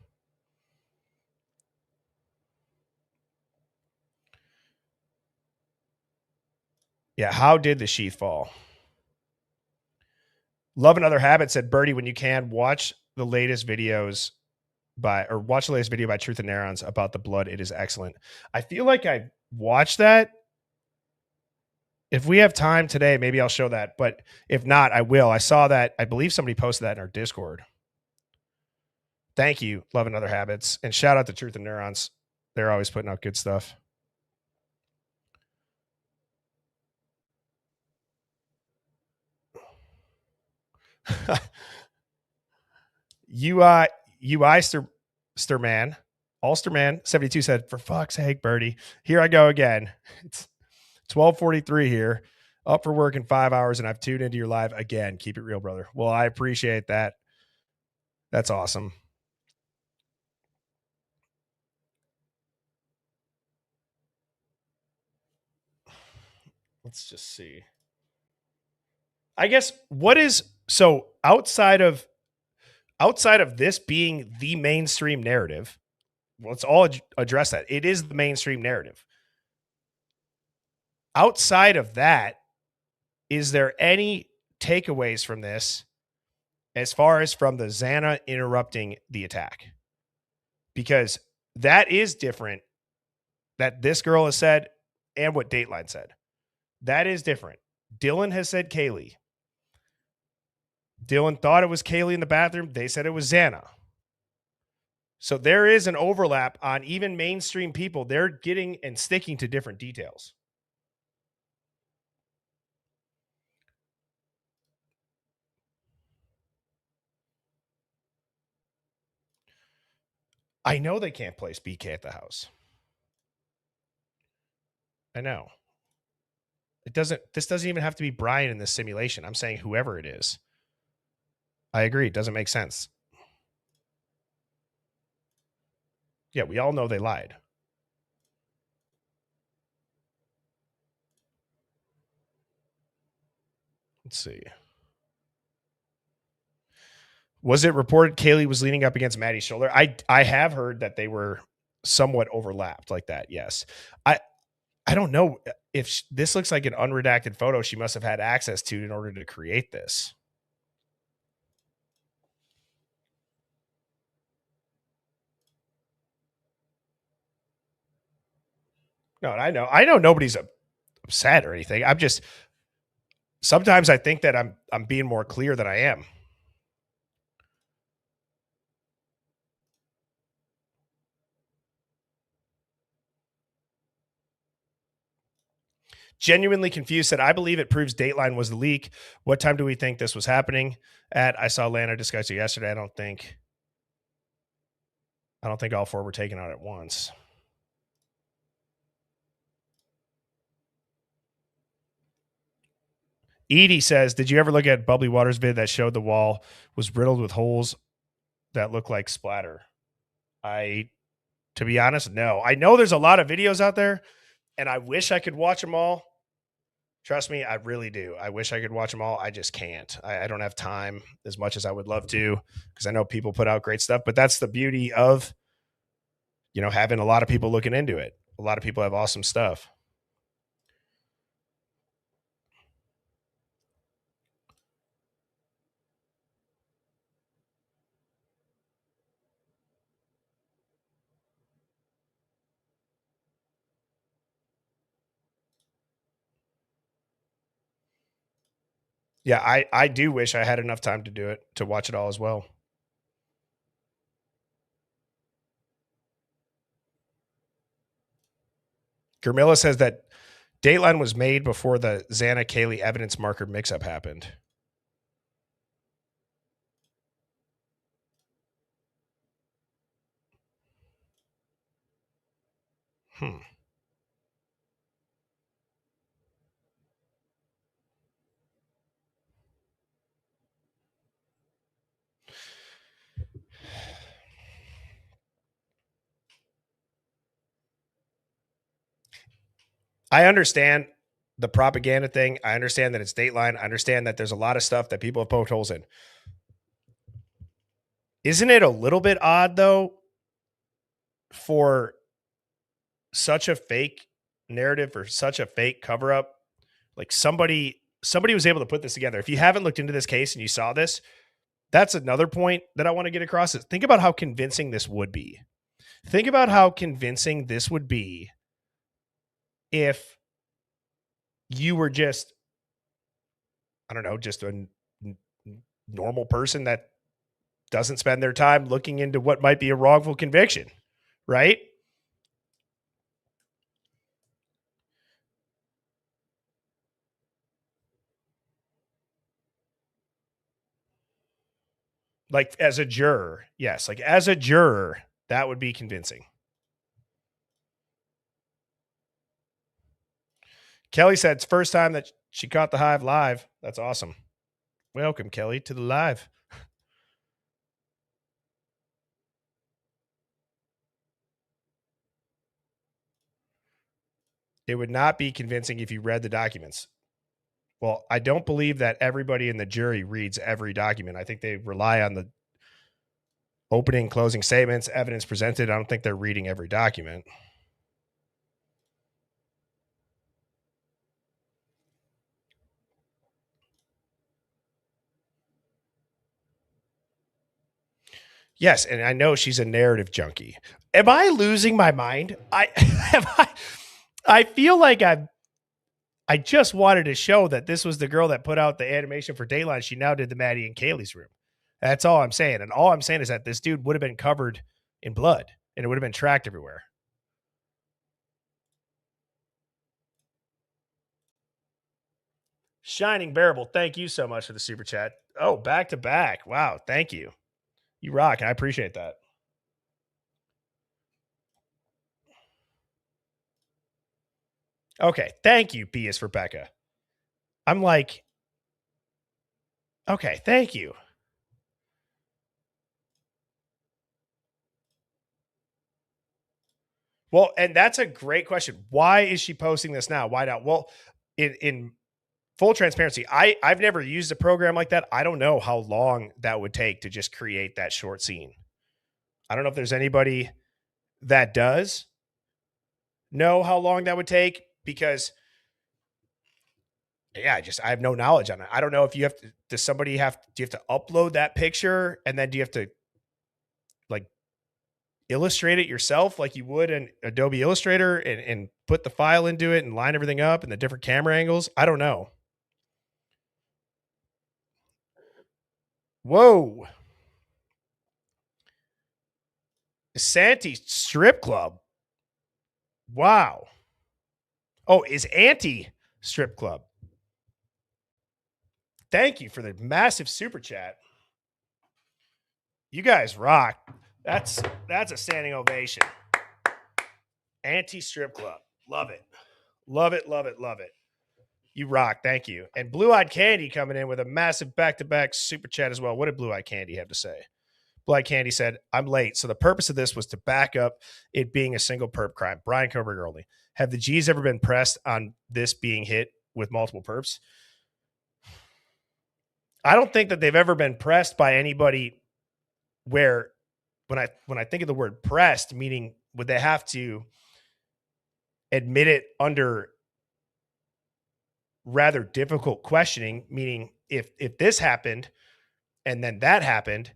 Yeah. How did the sheath fall? Love Another Habit said, Bertie, when you can, watch the latest videos watch the latest video by Truth and Neurons about the blood. It is excellent. I feel like I watched that. If we have time today, maybe I'll show that. But if not, I will. I saw that. I believe somebody posted that in our Discord. Thank you, Love and Other Habits. And shout out to Truth and Neurons. They're always putting out good stuff. Ulsterman 72 said, for fuck's sake, Bertie, here I go again. It's 12:43 here, up for work in 5 hours, and I've tuned into your live again. Keep it real, brother. Well, I appreciate that. That's awesome. Let's just see. I guess so outside of this being the mainstream narrative, let's all address that. It is the mainstream narrative. Outside of that, is there any takeaways from this as far as from the Xana interrupting the attack? Because that is different that this girl has said and what Dateline said. That is different. Dylan has said Kaylee. Dylan thought it was Kaylee in the bathroom. They said it was Xana. So there is an overlap on even mainstream people. They're getting and sticking to different details. I know they can't place BK at the house. I know. This doesn't even have to be Brian in this simulation. I'm saying whoever it is. I agree. It doesn't make sense. Yeah, we all know they lied. Let's see. Was it reported Kaylee was leaning up against Maddie's shoulder? I have heard that they were somewhat overlapped like that. Yes. I don't know if this looks like an unredacted photo she must have had access to in order to create this. No, I know nobody's upset or anything. I'm just sometimes I think that I'm being more clear than I am. Genuinely confused, said, I believe it proves Dateline was the leak. What time do we think this was happening at? I saw Lana discuss it yesterday. I don't think all four were taken out at once. Edie says, did you ever look at Bubbly Waters vid that showed the wall was riddled with holes that look like splatter? To be honest, no. I know there's a lot of videos out there, and I wish I could watch them all. Trust me, I really do. I wish I could watch them all. I just can't. I don't have time as much as I would love to, because I know people put out great stuff, but that's the beauty of, having a lot of people looking into it. A lot of people have awesome stuff. Yeah, I do wish I had enough time to watch it all as well. Germilla says that Dateline was made before the Xana Kaylee evidence marker mix-up happened. I understand the propaganda thing. I understand that it's Dateline. I understand that there's a lot of stuff that people have poked holes in. Isn't it a little bit odd, though, for such a fake narrative or such a fake cover-up? Like somebody was able to put this together. If you haven't looked into this case and you saw this, that's another point that I want to get across. Is think about how convincing this would be. Think about how convincing this would be if you were just, I don't know, just a normal person that doesn't spend their time looking into what might be a wrongful conviction, right? Like as a juror, yes. Like as a juror, that would be convincing. Kelly said it's first time that she caught the Hive live. That's awesome. Welcome, Kelly, to the live. It would not be convincing if you read the documents. Well, I don't believe that everybody in the jury reads every document. I think they rely on the opening, closing statements, evidence presented. I don't think they're reading every document. Yes, and I know she's a narrative junkie. Am I losing my mind? I feel like I just wanted to show that this was the girl that put out the animation for Dateline. She now did the Maddie and Kaylee's room. That's all I'm saying. And all I'm saying is that this dude would have been covered in blood, and it would have been tracked everywhere. Shining Bearable, thank you so much for the super chat. Oh, back to back. Wow, thank you. You rock, and I appreciate that. Okay, thank you, B is for Becca. I'm like, okay, thank you. Well, and that's a great question. Why is she posting this now? Why not? Well, in full transparency, I've never used a program like that. I don't know how long that would take to just create that short scene. I don't know if there's anybody that does know how long that would take, because I have no knowledge on it. I don't know if you have to, do you have to upload that picture, and then do you have to like illustrate it yourself like you would in Adobe Illustrator and put the file into it and line everything up and the different camera angles? I don't know. Whoa. Santee Strip Club. Wow. Oh, is Anti Strip Club. Thank you for the massive super chat. You guys rock. That's a standing ovation. Anti Strip Club. Love it. Love it, love it, love it. You rock. Thank you. And Blue Eyed Candy coming in with a massive back-to-back super chat as well. What did Blue Eyed Candy have to say? Blue Eyed Candy said, I'm late. So the purpose of this was to back up it being a single perp crime. Brian Koberger only. Have the G's ever been pressed on this being hit with multiple perps? I don't think that they've ever been pressed by anybody where when I think of the word pressed, meaning would they have to admit it under rather difficult questioning, meaning if this happened and then that happened,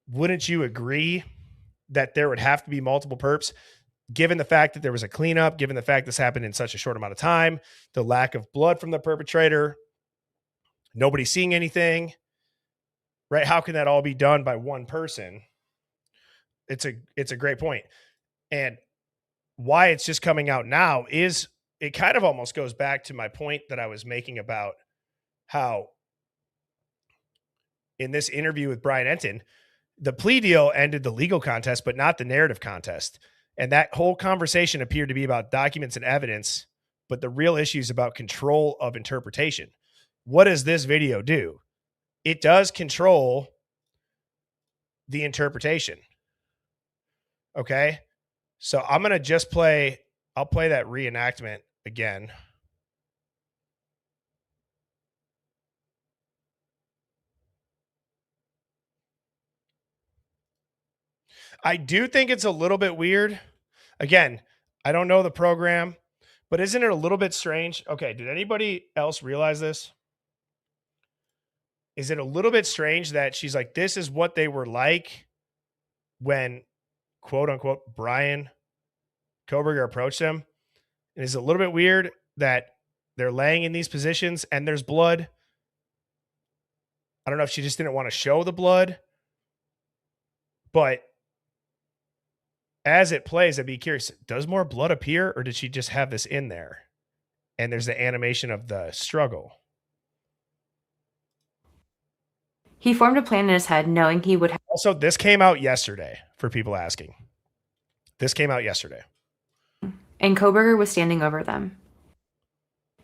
wouldn't you agree that there would have to be multiple perps, given the fact that there was a cleanup, given the fact this happened in such a short amount of time, the lack of blood from the perpetrator, nobody seeing anything, right? How can that all be done by one person? It's a great point. And why it's just coming out now is it kind of almost goes back to my point that I was making about how in this interview with Brian Enton, the plea deal ended the legal contest, but not the narrative contest. And that whole conversation appeared to be about documents and evidence, but the real issue is about control of interpretation. What does this video do? It does control the interpretation. Okay. So I'm going to I'll play that reenactment again. I do think it's a little bit weird. Again, I don't know the program, but isn't it a little bit strange? Okay, did anybody else realize this? Is it a little bit strange that she's like, this is what they were like when, quote unquote, Brian Koberger approached them? And is it a little bit weird that they're laying in these positions and there's blood? I don't know if she just didn't want to show the blood, but as it plays, I'd be curious, does more blood appear, or did she just have this in there? And there's the animation of the struggle. He formed a plan in his head knowing he would have. Also, this came out yesterday for people asking. This came out yesterday. And Koberger was standing over them.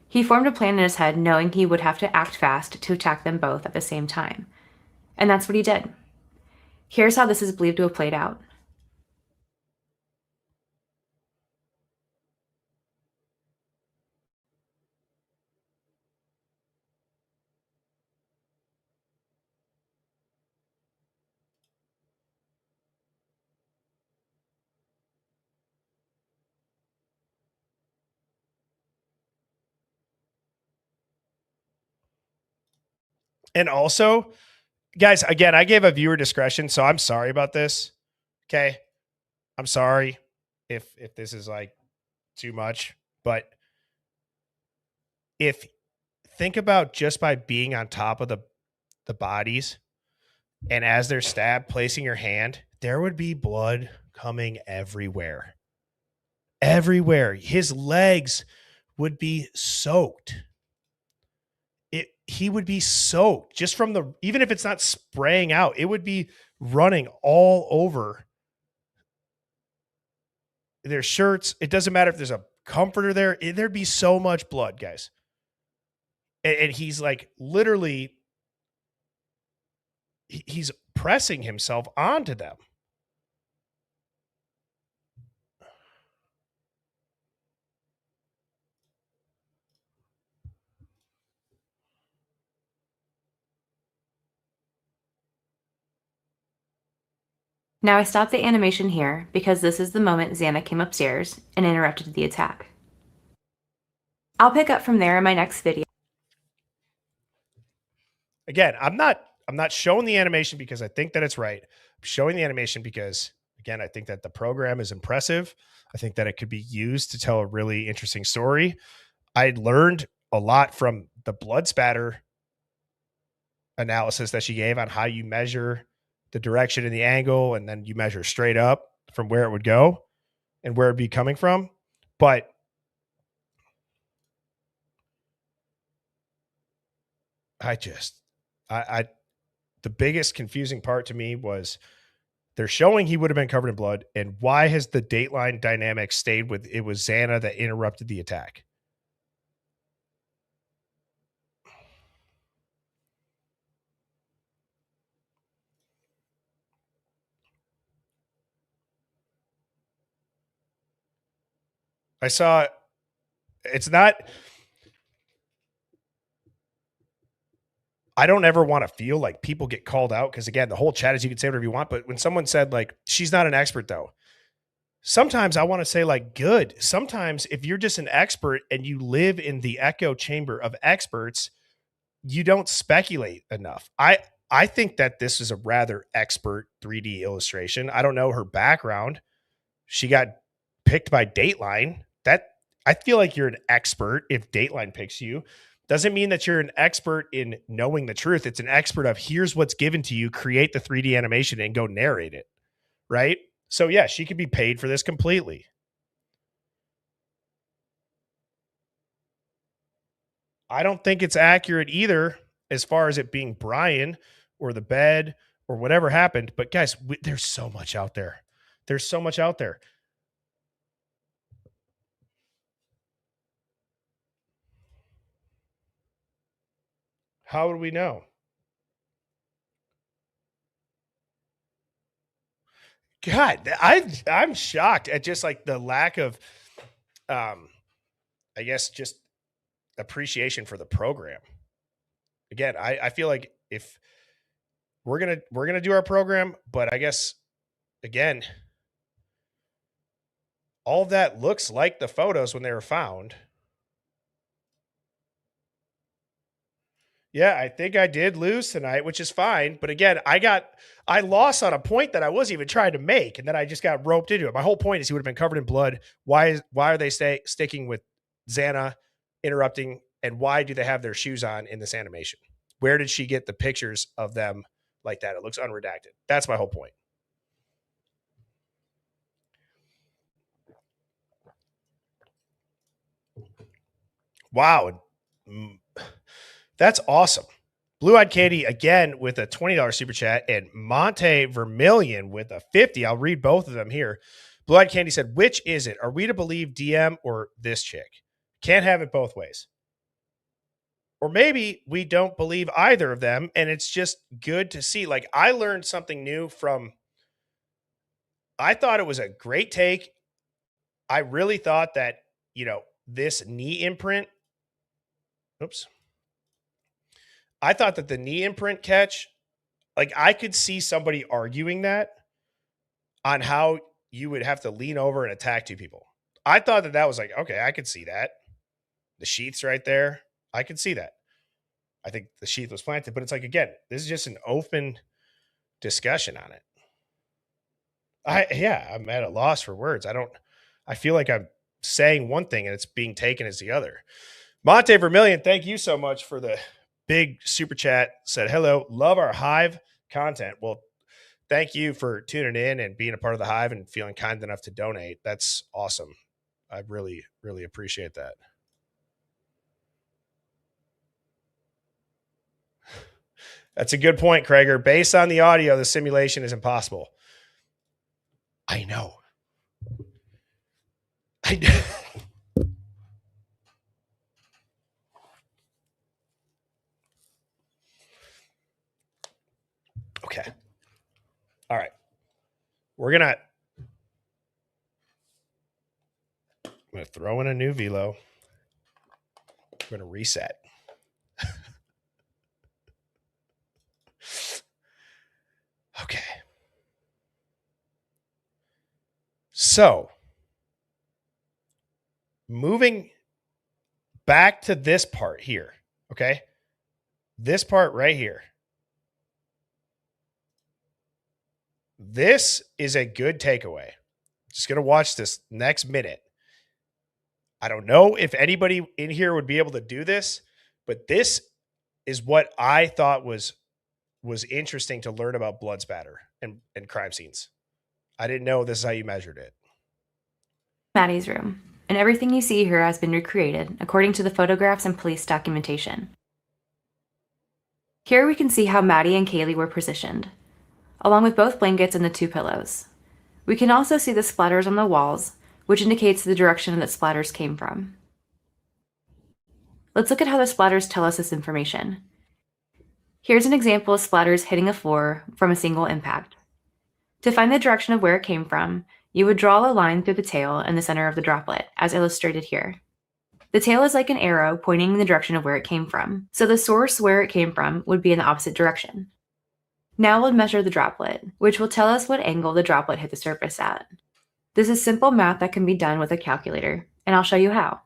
He formed a plan in his head knowing he would have to act fast to attack them both at the same time. And that's what he did. Here's how this is believed to have played out. And also, guys, again, I gave a viewer discretion, so I'm sorry about this. Okay. I'm sorry if this is like too much, but think about just by being on top of the bodies and as they're stabbed, placing your hand, there would be blood coming everywhere. Everywhere. His legs would be soaked. He would be soaked just from the, even if it's not spraying out, it would be running all over their shirts. It doesn't matter if there's a comforter there. There'd be so much blood, guys. And he's like literally, he's pressing himself onto them. Now I stopped the animation here because this is the moment Xana came upstairs and interrupted the attack. I'll pick up from there in my next video. Again, I'm not showing the animation because I think that it's right. I'm showing the animation because, again, I think that the program is impressive. I think that it could be used to tell a really interesting story. I learned a lot from the blood spatter analysis that she gave on how you measure the direction and the angle, and then you measure straight up from where it would go and where it'd be coming from. But the biggest confusing part to me was they're showing he would have been covered in blood, and why has the Dateline dynamic stayed with, it was Xana that interrupted the attack? I saw, it's not, I don't ever want to feel like people get called out, because again, the whole chat is you can say whatever you want, but when someone said like, she's not an expert though, sometimes I want to say like, good. Sometimes if you're just an expert and you live in the echo chamber of experts, you don't speculate enough. I think that this is a rather expert 3D illustration. I don't know her background. She got picked by Dateline. That, I feel like you're an expert if Dateline picks you. Doesn't mean that you're an expert in knowing the truth. It's an expert of, here's what's given to you, create the 3D animation and go narrate it. Right? So yeah, she could be paid for this completely. I don't think it's accurate either as far as it being Brian or the bed or whatever happened. But guys, there's so much out there. There's so much out there. How would we know? God, I'm shocked at just like the lack of, I guess, just appreciation for the program. Again, I feel like if we're gonna do our program, but I guess again, all of that looks like the photos when they were found. Yeah, I think I did lose tonight, which is fine. But again, I lost on a point that I wasn't even trying to make, and then I just got roped into it. My whole point is he would have been covered in blood. Why are they sticking with Xana interrupting, and why do they have their shoes on in this animation? Where did she get the pictures of them like that? It looks unredacted. That's my whole point. Wow. That's awesome. Blue Eyed Katie again with a $20 super chat, and Monte Vermillion with a 50. I'll read both of them here. Blue Eyed Candy said, which is it? Are we to believe DM or this chick? Can't have it both ways. Or maybe we don't believe either of them, and it's just good to see. Like, I learned something new from, I thought it was a great take. I really thought that, this knee imprint, I thought that the knee imprint catch, like I could see somebody arguing that on how you would have to lean over and attack two people. I thought that was like, okay, I could see that. The sheath's right there. I could see that. I think the sheath was planted, but it's like, again, this is just an open discussion on it. I'm at a loss for words. I feel like I'm saying one thing and it's being taken as the other. Monte Vermillion, thank you so much for the big super chat. Said, hello, love our Hive content. Well, thank you for tuning in and being a part of the Hive and feeling kind enough to donate. That's awesome. I really, really appreciate that. That's a good point, Krager. Based on the audio, the simulation is impossible. I know. Okay. All right. I'm gonna throw in a new velo. I'm gonna reset. Okay. So moving back to this part here. Okay. This part right here. This is a good takeaway. Just going to watch this next minute. I don't know if anybody in here would be able to do this, but this is what I thought was interesting to learn about blood spatter and crime scenes. I didn't know this is how you measured it. Maddie's room, and everything you see here has been recreated according to the photographs and police documentation. Here we can see how Maddie and Kaylee were positioned, along with both blankets and the 2 pillows. We can also see the splatters on the walls, which indicates the direction that splatters came from. Let's look at how the splatters tell us this information. Here's an example of splatters hitting a floor from a single impact. To find the direction of where it came from, you would draw a line through the tail and the center of the droplet, as illustrated here. The tail is like an arrow pointing in the direction of where it came from, so the source where it came from would be in the opposite direction. Now we'll measure the droplet, which will tell us what angle the droplet hit the surface at. This is simple math that can be done with a calculator, and I'll show you how.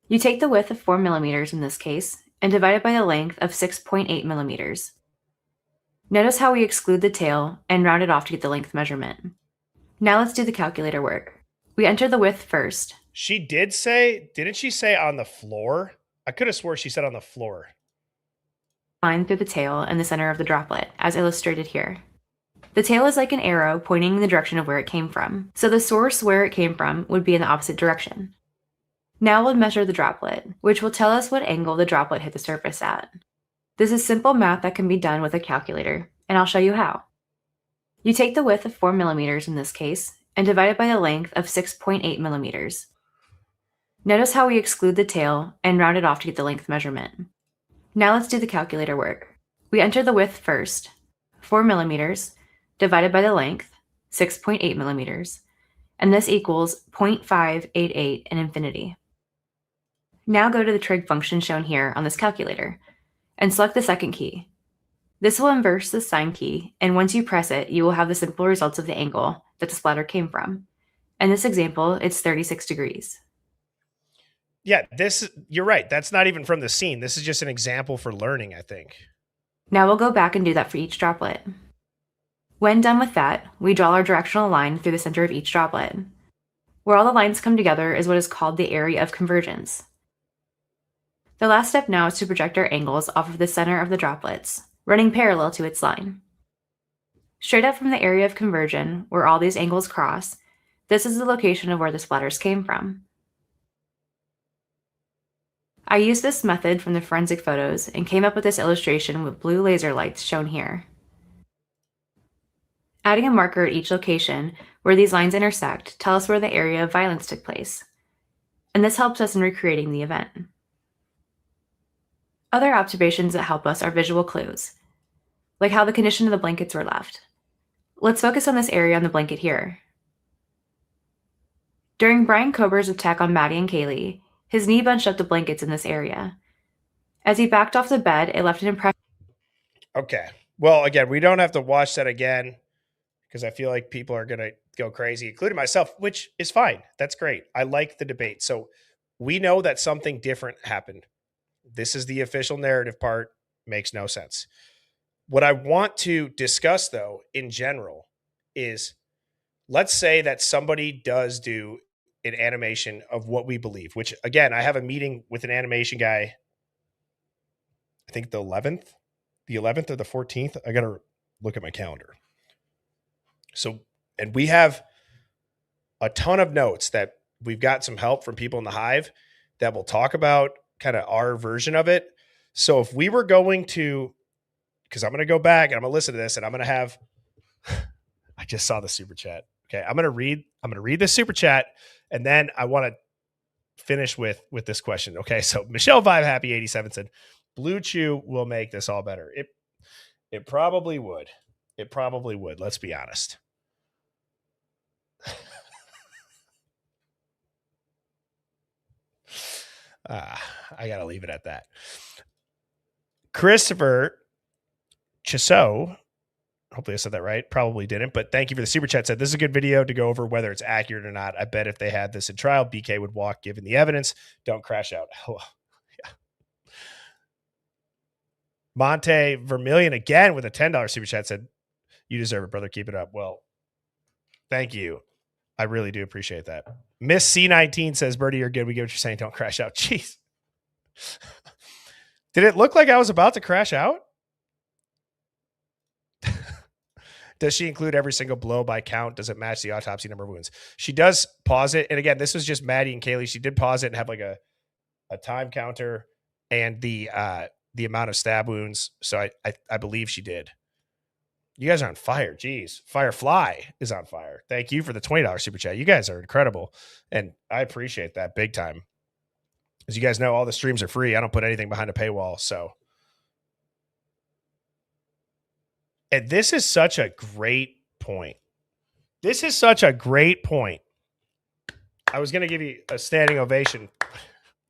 You take the width of 4 millimeters in this case, and divide it by the length of 6.8 millimeters. Notice how we exclude the tail and round it off to get the length measurement. Now let's do the calculator work. We enter the width first. She did say, didn't she say on the floor? I could have swore she said on the floor. Line through the tail and the center of the droplet, as illustrated here. The tail is like an arrow pointing in the direction of where it came from, so the source where it came from would be in the opposite direction. Now we'll measure the droplet, which will tell us what angle the droplet hit the surface at. This is simple math that can be done with a calculator, and I'll show you how. You take the width of 4 millimeters in this case, and divide it by the length of 6.8 millimeters. Notice how we exclude the tail and round it off to get the length measurement. Now let's do the calculator work. We enter the width first, 4 millimeters, divided by the length, 6.8 millimeters, and this equals 0.588 in infinity. Now go to the trig function shown here on this calculator, and select the second key. This will inverse the sine key, and once you press it, you will have the simple results of the angle that the splatter came from. In this example, it's 36 degrees. Yeah, you're right. That's not even from the scene. This is just an example for learning, I think. Now we'll go back and do that for each droplet. When done with that, we draw our directional line through the center of each droplet. Where all the lines come together is what is called the area of convergence. The last step now is to project our angles off of the center of the droplets, running parallel to its line. Straight up from the area of conversion, where all these angles cross, this is the location of where the splatters came from. I used this method from the forensic photos and came up with this illustration with blue laser lights shown here. Adding a marker at each location where these lines intersect tells us where the area of violence took place, and this helps us in recreating the event. Other observations that help us are visual clues, like how the condition of the blankets were left. Let's focus on this area on the blanket here. During Brian Kober's attack on Maddie and Kaylee, his knee bunched up the blankets in this area. As he backed off the bed, it left an impression. Okay. Well, again, we don't have to watch that again because I feel like people are going to go crazy, including myself, which is fine. That's great. I like the debate. So we know that something different happened. This is the official narrative part. Makes no sense. What I want to discuss, though, in general, is let's say that somebody does do an animation of what we believe, which, again, I have a meeting with an animation guy, I think the 11th or the 14th. I got to look at my calendar. So, and we have a ton of notes that we've got some help from people in the Hive that will talk about kind of our version of it. So if we were going to, because I'm going to go back and I'm going to listen to this and I'm going to have, I just saw the super chat. Okay. I'm going to read this super chat and then I want to finish with this question. Okay. So Michelle Vibe Happy 87 said, Blue Chew will make this all better. It probably would. It probably would. Let's be honest. I got to leave it at that. Christopher Chisot, hopefully I said that right. Probably didn't, but thank you for the super chat. Said this is a good video to go over whether it's accurate or not. I bet if they had this in trial, BK would walk given the evidence. Don't crash out. Oh, yeah. Monte Vermillion again with a $10 super chat said, you deserve it, brother. Keep it up. Well, thank you. I really do appreciate that. Miss C19 says, Birdie, you're good. We get what you're saying. Don't crash out. Jeez. Did it look like I was about to crash out? Does she include every single blow by count? Does it match the autopsy number of wounds? She does pause it. And again, this was just Maddie and Kaylee. She did pause it and have like a time counter and the amount of stab wounds. So I believe she did. You guys are on fire. Jeez. Firefly is on fire. Thank you for the $20 super chat. You guys are incredible. And I appreciate that big time. As you guys know, all the streams are free. I don't put anything behind a paywall. So, and this is such a great point. This is such a great point. I was going to give you a standing ovation.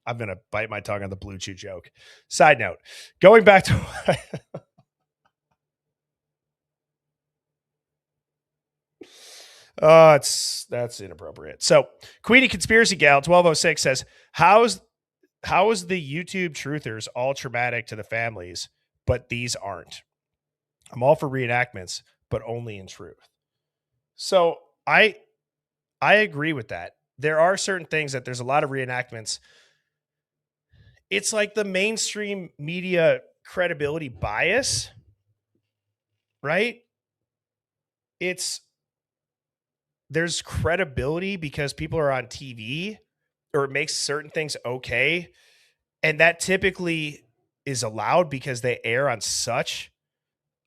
I'm going to bite my tongue on the Blue Chew joke. Side note, going back to that's inappropriate. So Queenie Conspiracy Gal 1206 says, how is the YouTube truthers all traumatic to the families, but these aren't? I'm all for reenactments, but only in truth. So I agree with that. There are certain things that there's a lot of reenactments. It's like the mainstream media credibility bias, right? There's credibility because people are on TV, or it makes certain things okay. And that typically is allowed because they err on such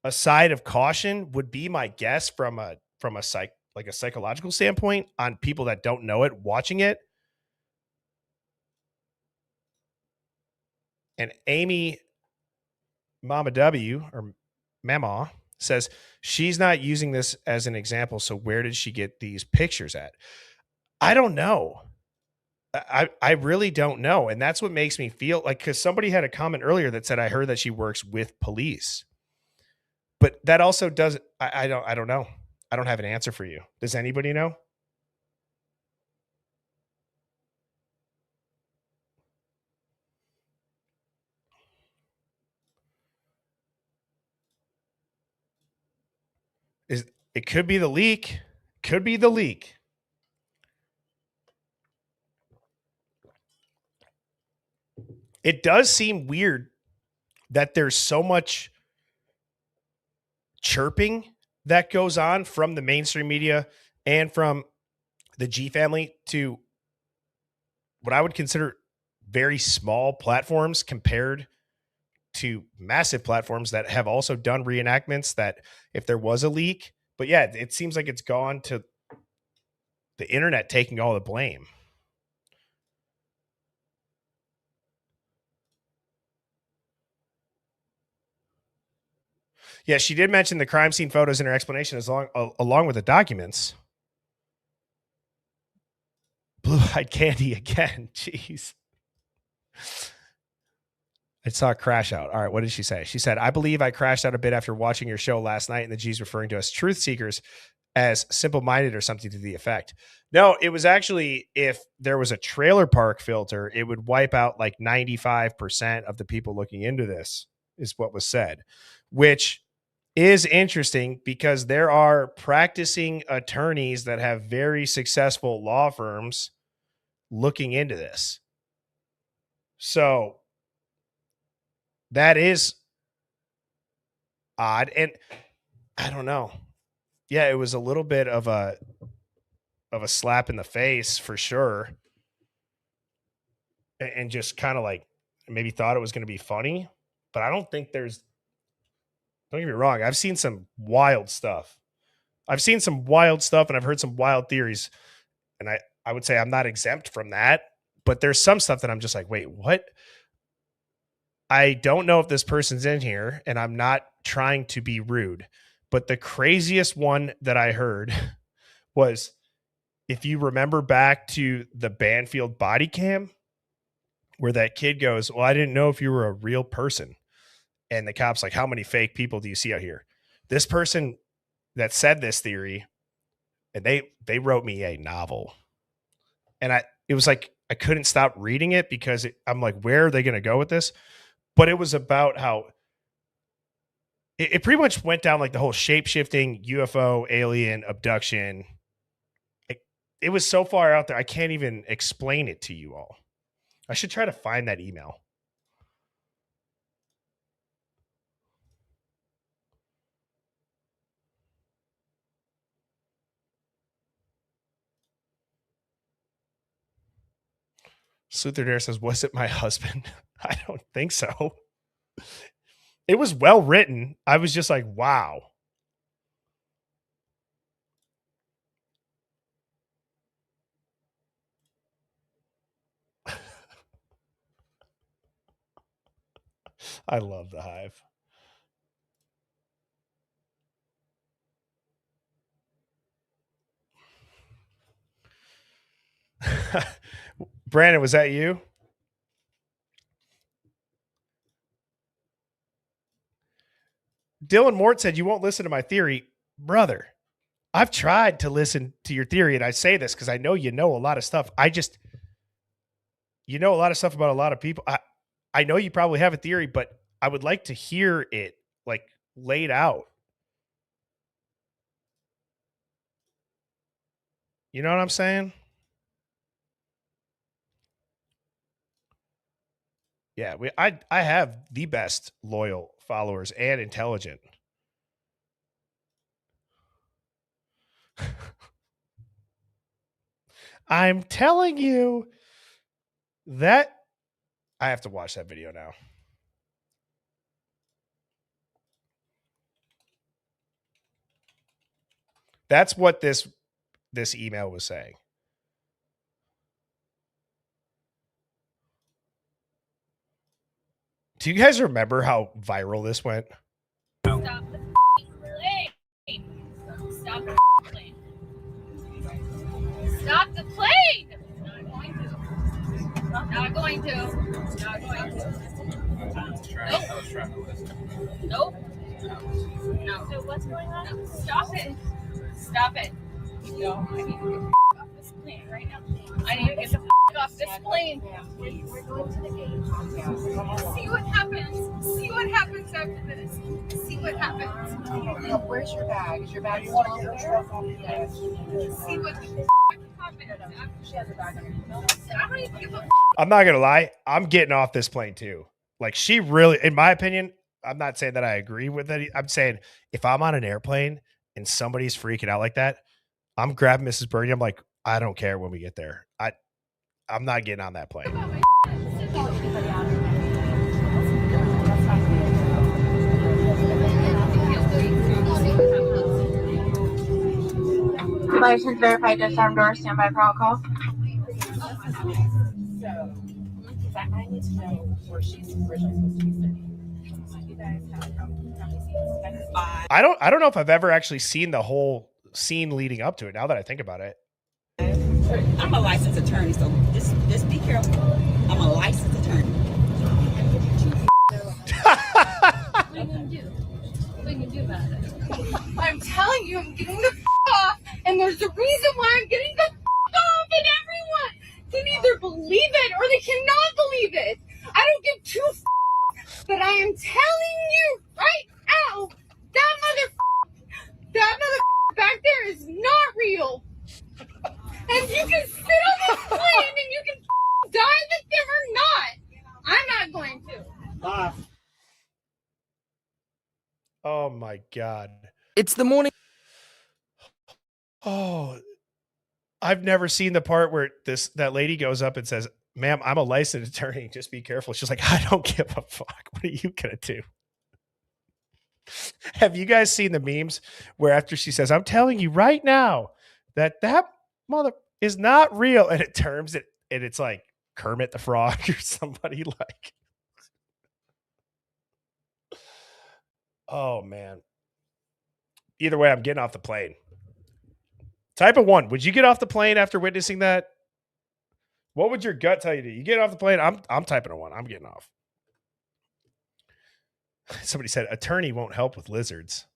a side of caution, would be my guess from a psychological standpoint on people that don't know it watching it. And Amy Mama W or Mama says she's not using this as an example. So where did she get these pictures at? I don't know. I really don't know. And that's what makes me feel like, because somebody had a comment earlier that said, I heard that she works with police. But that also doesn't, I don't know. I don't have an answer for you. Does anybody know? It could be the leak. Could be the leak. It does seem weird that there's so much chirping that goes on from the mainstream media and from the G family to what I would consider very small platforms compared to massive platforms that have also done reenactments, that if there was a leak. But yeah, it seems like it's gone to the internet taking all the blame. Yeah, she did mention the crime scene photos in her explanation along with the documents. Blue-eyed candy again. Jeez. I saw a crash out. All right, what did she say? She said, I believe I crashed out a bit after watching your show last night, and the G's referring to us truth seekers as simple-minded or something to the effect. No, it was actually, if there was a trailer park filter, it would wipe out like 95% of the people looking into this, is what was said, which is interesting because there are practicing attorneys that have very successful law firms looking into this. So that is odd. And I don't know. yeah, it was a little bit of a slap in the face for sure. And just kind of like maybe thought it was going to be funny, but I don't think don't get me wrong. I've seen some wild stuff. And I've heard some wild theories. And I would say I'm not exempt from that, but there's some stuff that I'm just like, wait, what? I don't know if this person's in here, and I'm not trying to be rude, but the craziest one that I heard was, if you remember back to the Banfield body cam, where that kid goes, well, I didn't know if you were a real person. And the cop's like, how many fake people do you see out here? This person that said this theory, and they wrote me a novel. And it was like, I couldn't stop reading it because I'm like, where are they going to go with this? But it was about how it pretty much went down like the whole shape-shifting UFO alien abduction. It was so far out there, I can't even explain it to you all. I should try to find that email. Sluther Dare says, was it my husband? I don't think so. It was well written. I was just like, wow. I love the Hive. Brandon, was that you? Dylan Mort said, you won't listen to my theory. Brother, I've tried to listen to your theory, and I say this because I know you know a lot of stuff. You know a lot of stuff about a lot of people. I know you probably have a theory, but I would like to hear it like laid out. You know what I'm saying? Yeah, I have the best loyal followers and intelligent. I'm telling you that I have to watch that video now. That's what this email was saying. Do you guys remember how viral this went? Stop the plane. Stop the plane. Stop the plane. Not going to. Not going to. Nope. No. So what's going on? No. Stop it. Stop it. No, I need to get off this plane right now. I need to get the off this plane. We're going to the gate. See what happens. See what happens after this. See what happens. Where's your bag? Is your bag small? Yes. See what happens after she has a bag. I don't even give a. I'm not gonna lie. I'm getting off this plane too. Like, she really, in my opinion, I'm not saying that I agree with it. I'm saying if I'm on an airplane and somebody's freaking out like that, I'm grabbing Mrs. Birdie. I'm like, I don't care when we get there. I'm not getting on that plane. License verified, disarmed door, standby for all calls. I need to know where she's originally supposed to be sitting. You guys have I don't know if I've ever actually seen the whole scene leading up to it, now that I think about it. I'm a licensed attorney, so just be careful. I'm a licensed attorney. What are you gonna do? What are you gonna do about it? I'm telling you, I'm getting the off, and there's a reason why I'm getting the off, and everyone can either believe it or they cannot believe it. I don't give two but I am telling you right now, that mother back there is not real. And you can sit on this plane and you can die with them or not. I'm not going to. Oh my God. It's the morning. Oh, I've never seen the part where that lady goes up and says, "Ma'am, I'm a licensed attorney. Just be careful." She's like, "I don't give a fuck. What are you gonna do?" Have you guys seen the memes where after she says, "I'm telling you right now that mother is not real," and it turns it and it's like Kermit the Frog or somebody like. Oh man. Either way, I'm getting off the plane. Type of 1. Would you get off the plane after witnessing that? What would your gut tell you to do? You get off the plane? I'm typing a 1. I'm getting off. Somebody said attorney won't help with lizards.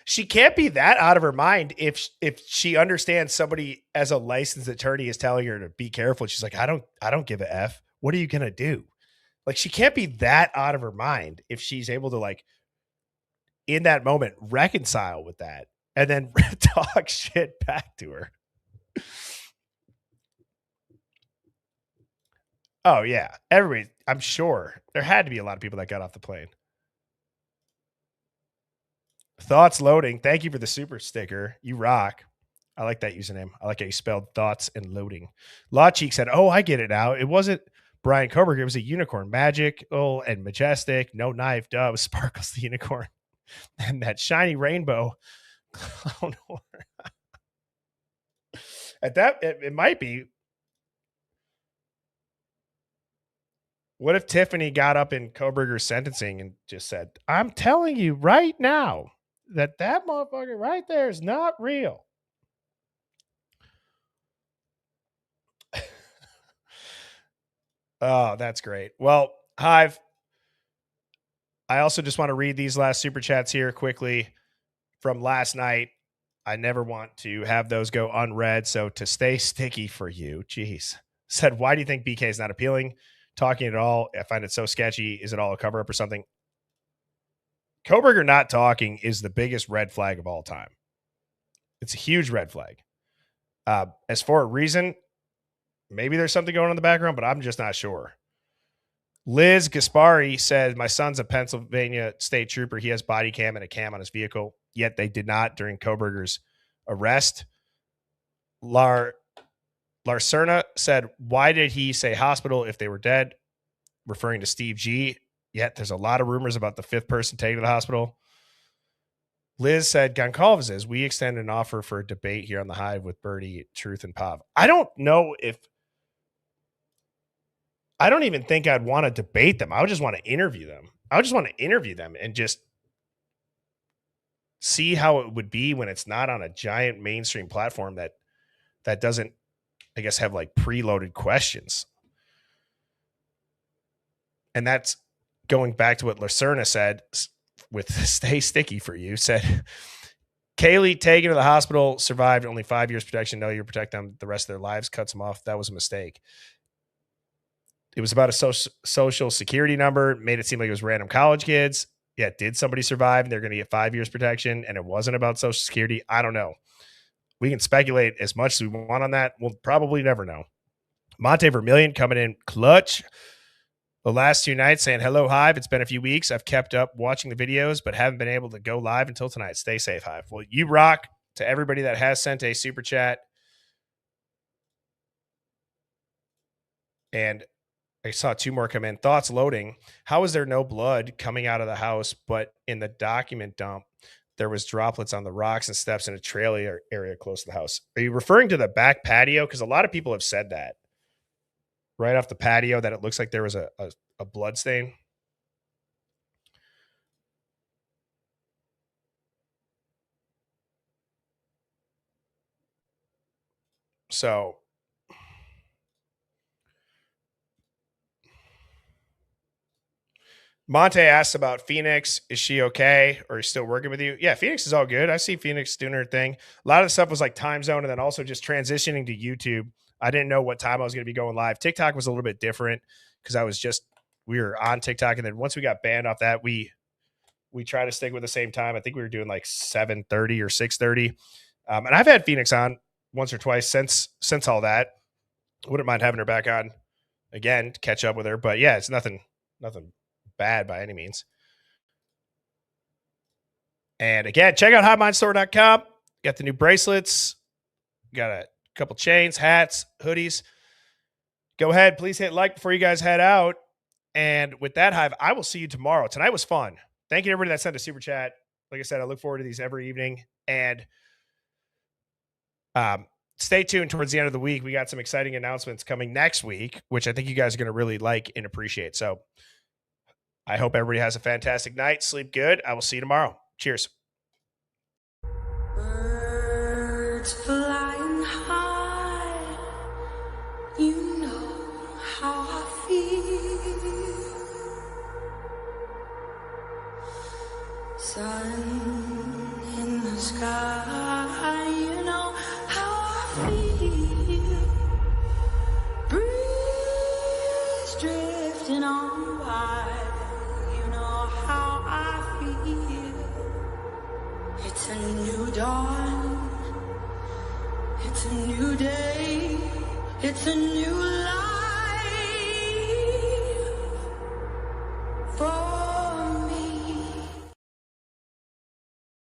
She can't be that out of her mind if she understands somebody as a licensed attorney is telling her to be careful. She's like, I don't give a F. What are you gonna do? Like, she can't be that out of her mind if she's able to, like, in that moment, reconcile with that and then talk shit back to her. Oh yeah, everybody. I'm sure there had to be a lot of people that got off the plane. Thoughts loading. Thank you for the super sticker. You rock. I like that username. I like how you spelled thoughts and loading. Law Cheek said, "Oh, I get it now. It wasn't Brian Koberger. It was a unicorn. Magical and majestic. No knife. Dove. Sparkles the unicorn. And that shiny rainbow. Clown horn." At that, it might be. What if Tiffany got up in Koberger's sentencing and just said, "I'm telling you right now that motherfucker right there is not real." Oh, that's great. Well, Hive, I also just want to read these last super chats here quickly from last night. I never want to have those go unread. So to stay sticky for you, geez, said, "Why do you think BK is not appealing? Talking at all? I find it so sketchy. Is it all a cover up or something?" Koberger not talking is the biggest red flag of all time. It's a huge red flag. As for a reason, maybe there's something going on in the background, but I'm just not sure. Liz Gaspari said, "My son's a Pennsylvania state trooper. He has body cam and a cam on his vehicle, yet they did not during Koberger's arrest." Larcerna said, "Why did he say hospital if they were dead?" Referring to Steve G. Yet there's a lot of rumors about the 5th person taken to the hospital. Liz said, "Goncalves, we extend an offer for a debate here on the Hive with Birdie, Truth, and Pav." I don't know if I don't even think I'd want to debate them. I would just want to interview them. I would just want to interview them and just see how it would be when it's not on a giant mainstream platform that doesn't, I guess, have like preloaded questions. And that's going back to what Lacerna said with "stay sticky for you." Said, "Kaylee taken to the hospital, survived only 5 years protection. No, you protect them the rest of their lives. Cuts them off. That was a mistake. It was about a social security number. Made it seem like it was random college kids. Yeah, did somebody survive and they're going to get 5 years protection? And it wasn't about social security. I don't know. We can speculate as much as we want on that. We'll probably never know." Monte Vermillion coming in clutch the last 2 nights saying, "Hello, Hive. It's been a few weeks. I've kept up watching the videos, but haven't been able to go live until tonight. Stay safe, Hive." Well, you rock. To everybody that has sent a super chat. And I saw 2 more come in. Thoughts loading. How is there no blood coming out of the house, but in the document dump, there was droplets on the rocks and steps in a trailer area close to the house? Are you referring to the back patio? Because a lot of people have said that. Right off the patio, that it looks like there was a blood stain. So Monte asks about Phoenix. Is she okay? Or is she still working with you? Yeah, Phoenix is all good. I see Phoenix doing her thing. A lot of the stuff was like time zone and then also just transitioning to YouTube. I didn't know what time I was going to be going live. TikTok was a little bit different because we were on TikTok. And then once we got banned off that, we try to stick with the same time. I think we were doing like 7:30 or 6:30. And I've had Phoenix on once or twice since all that. Wouldn't mind having her back on again to catch up with her. But yeah, it's nothing bad by any means. And again, check out HiveMindStore.com. Got the new bracelets. Got a couple chains, hats, hoodies. Go ahead. Please hit like before you guys head out. And with that, Hive, I will see you tomorrow. Tonight was fun. Thank you to everybody that sent a super chat. Like I said, I look forward to these every evening. And stay tuned towards the end of the week. We got some exciting announcements coming next week, which I think you guys are going to really like and appreciate. So I hope everybody has a fantastic night. Sleep good. I will see you tomorrow. Cheers. Birds flying high, you know how I feel. Sun in the sky, you know how I feel. Breeze drifting on by, you know how I feel. It's a new dawn, it's a new day, it's a new life for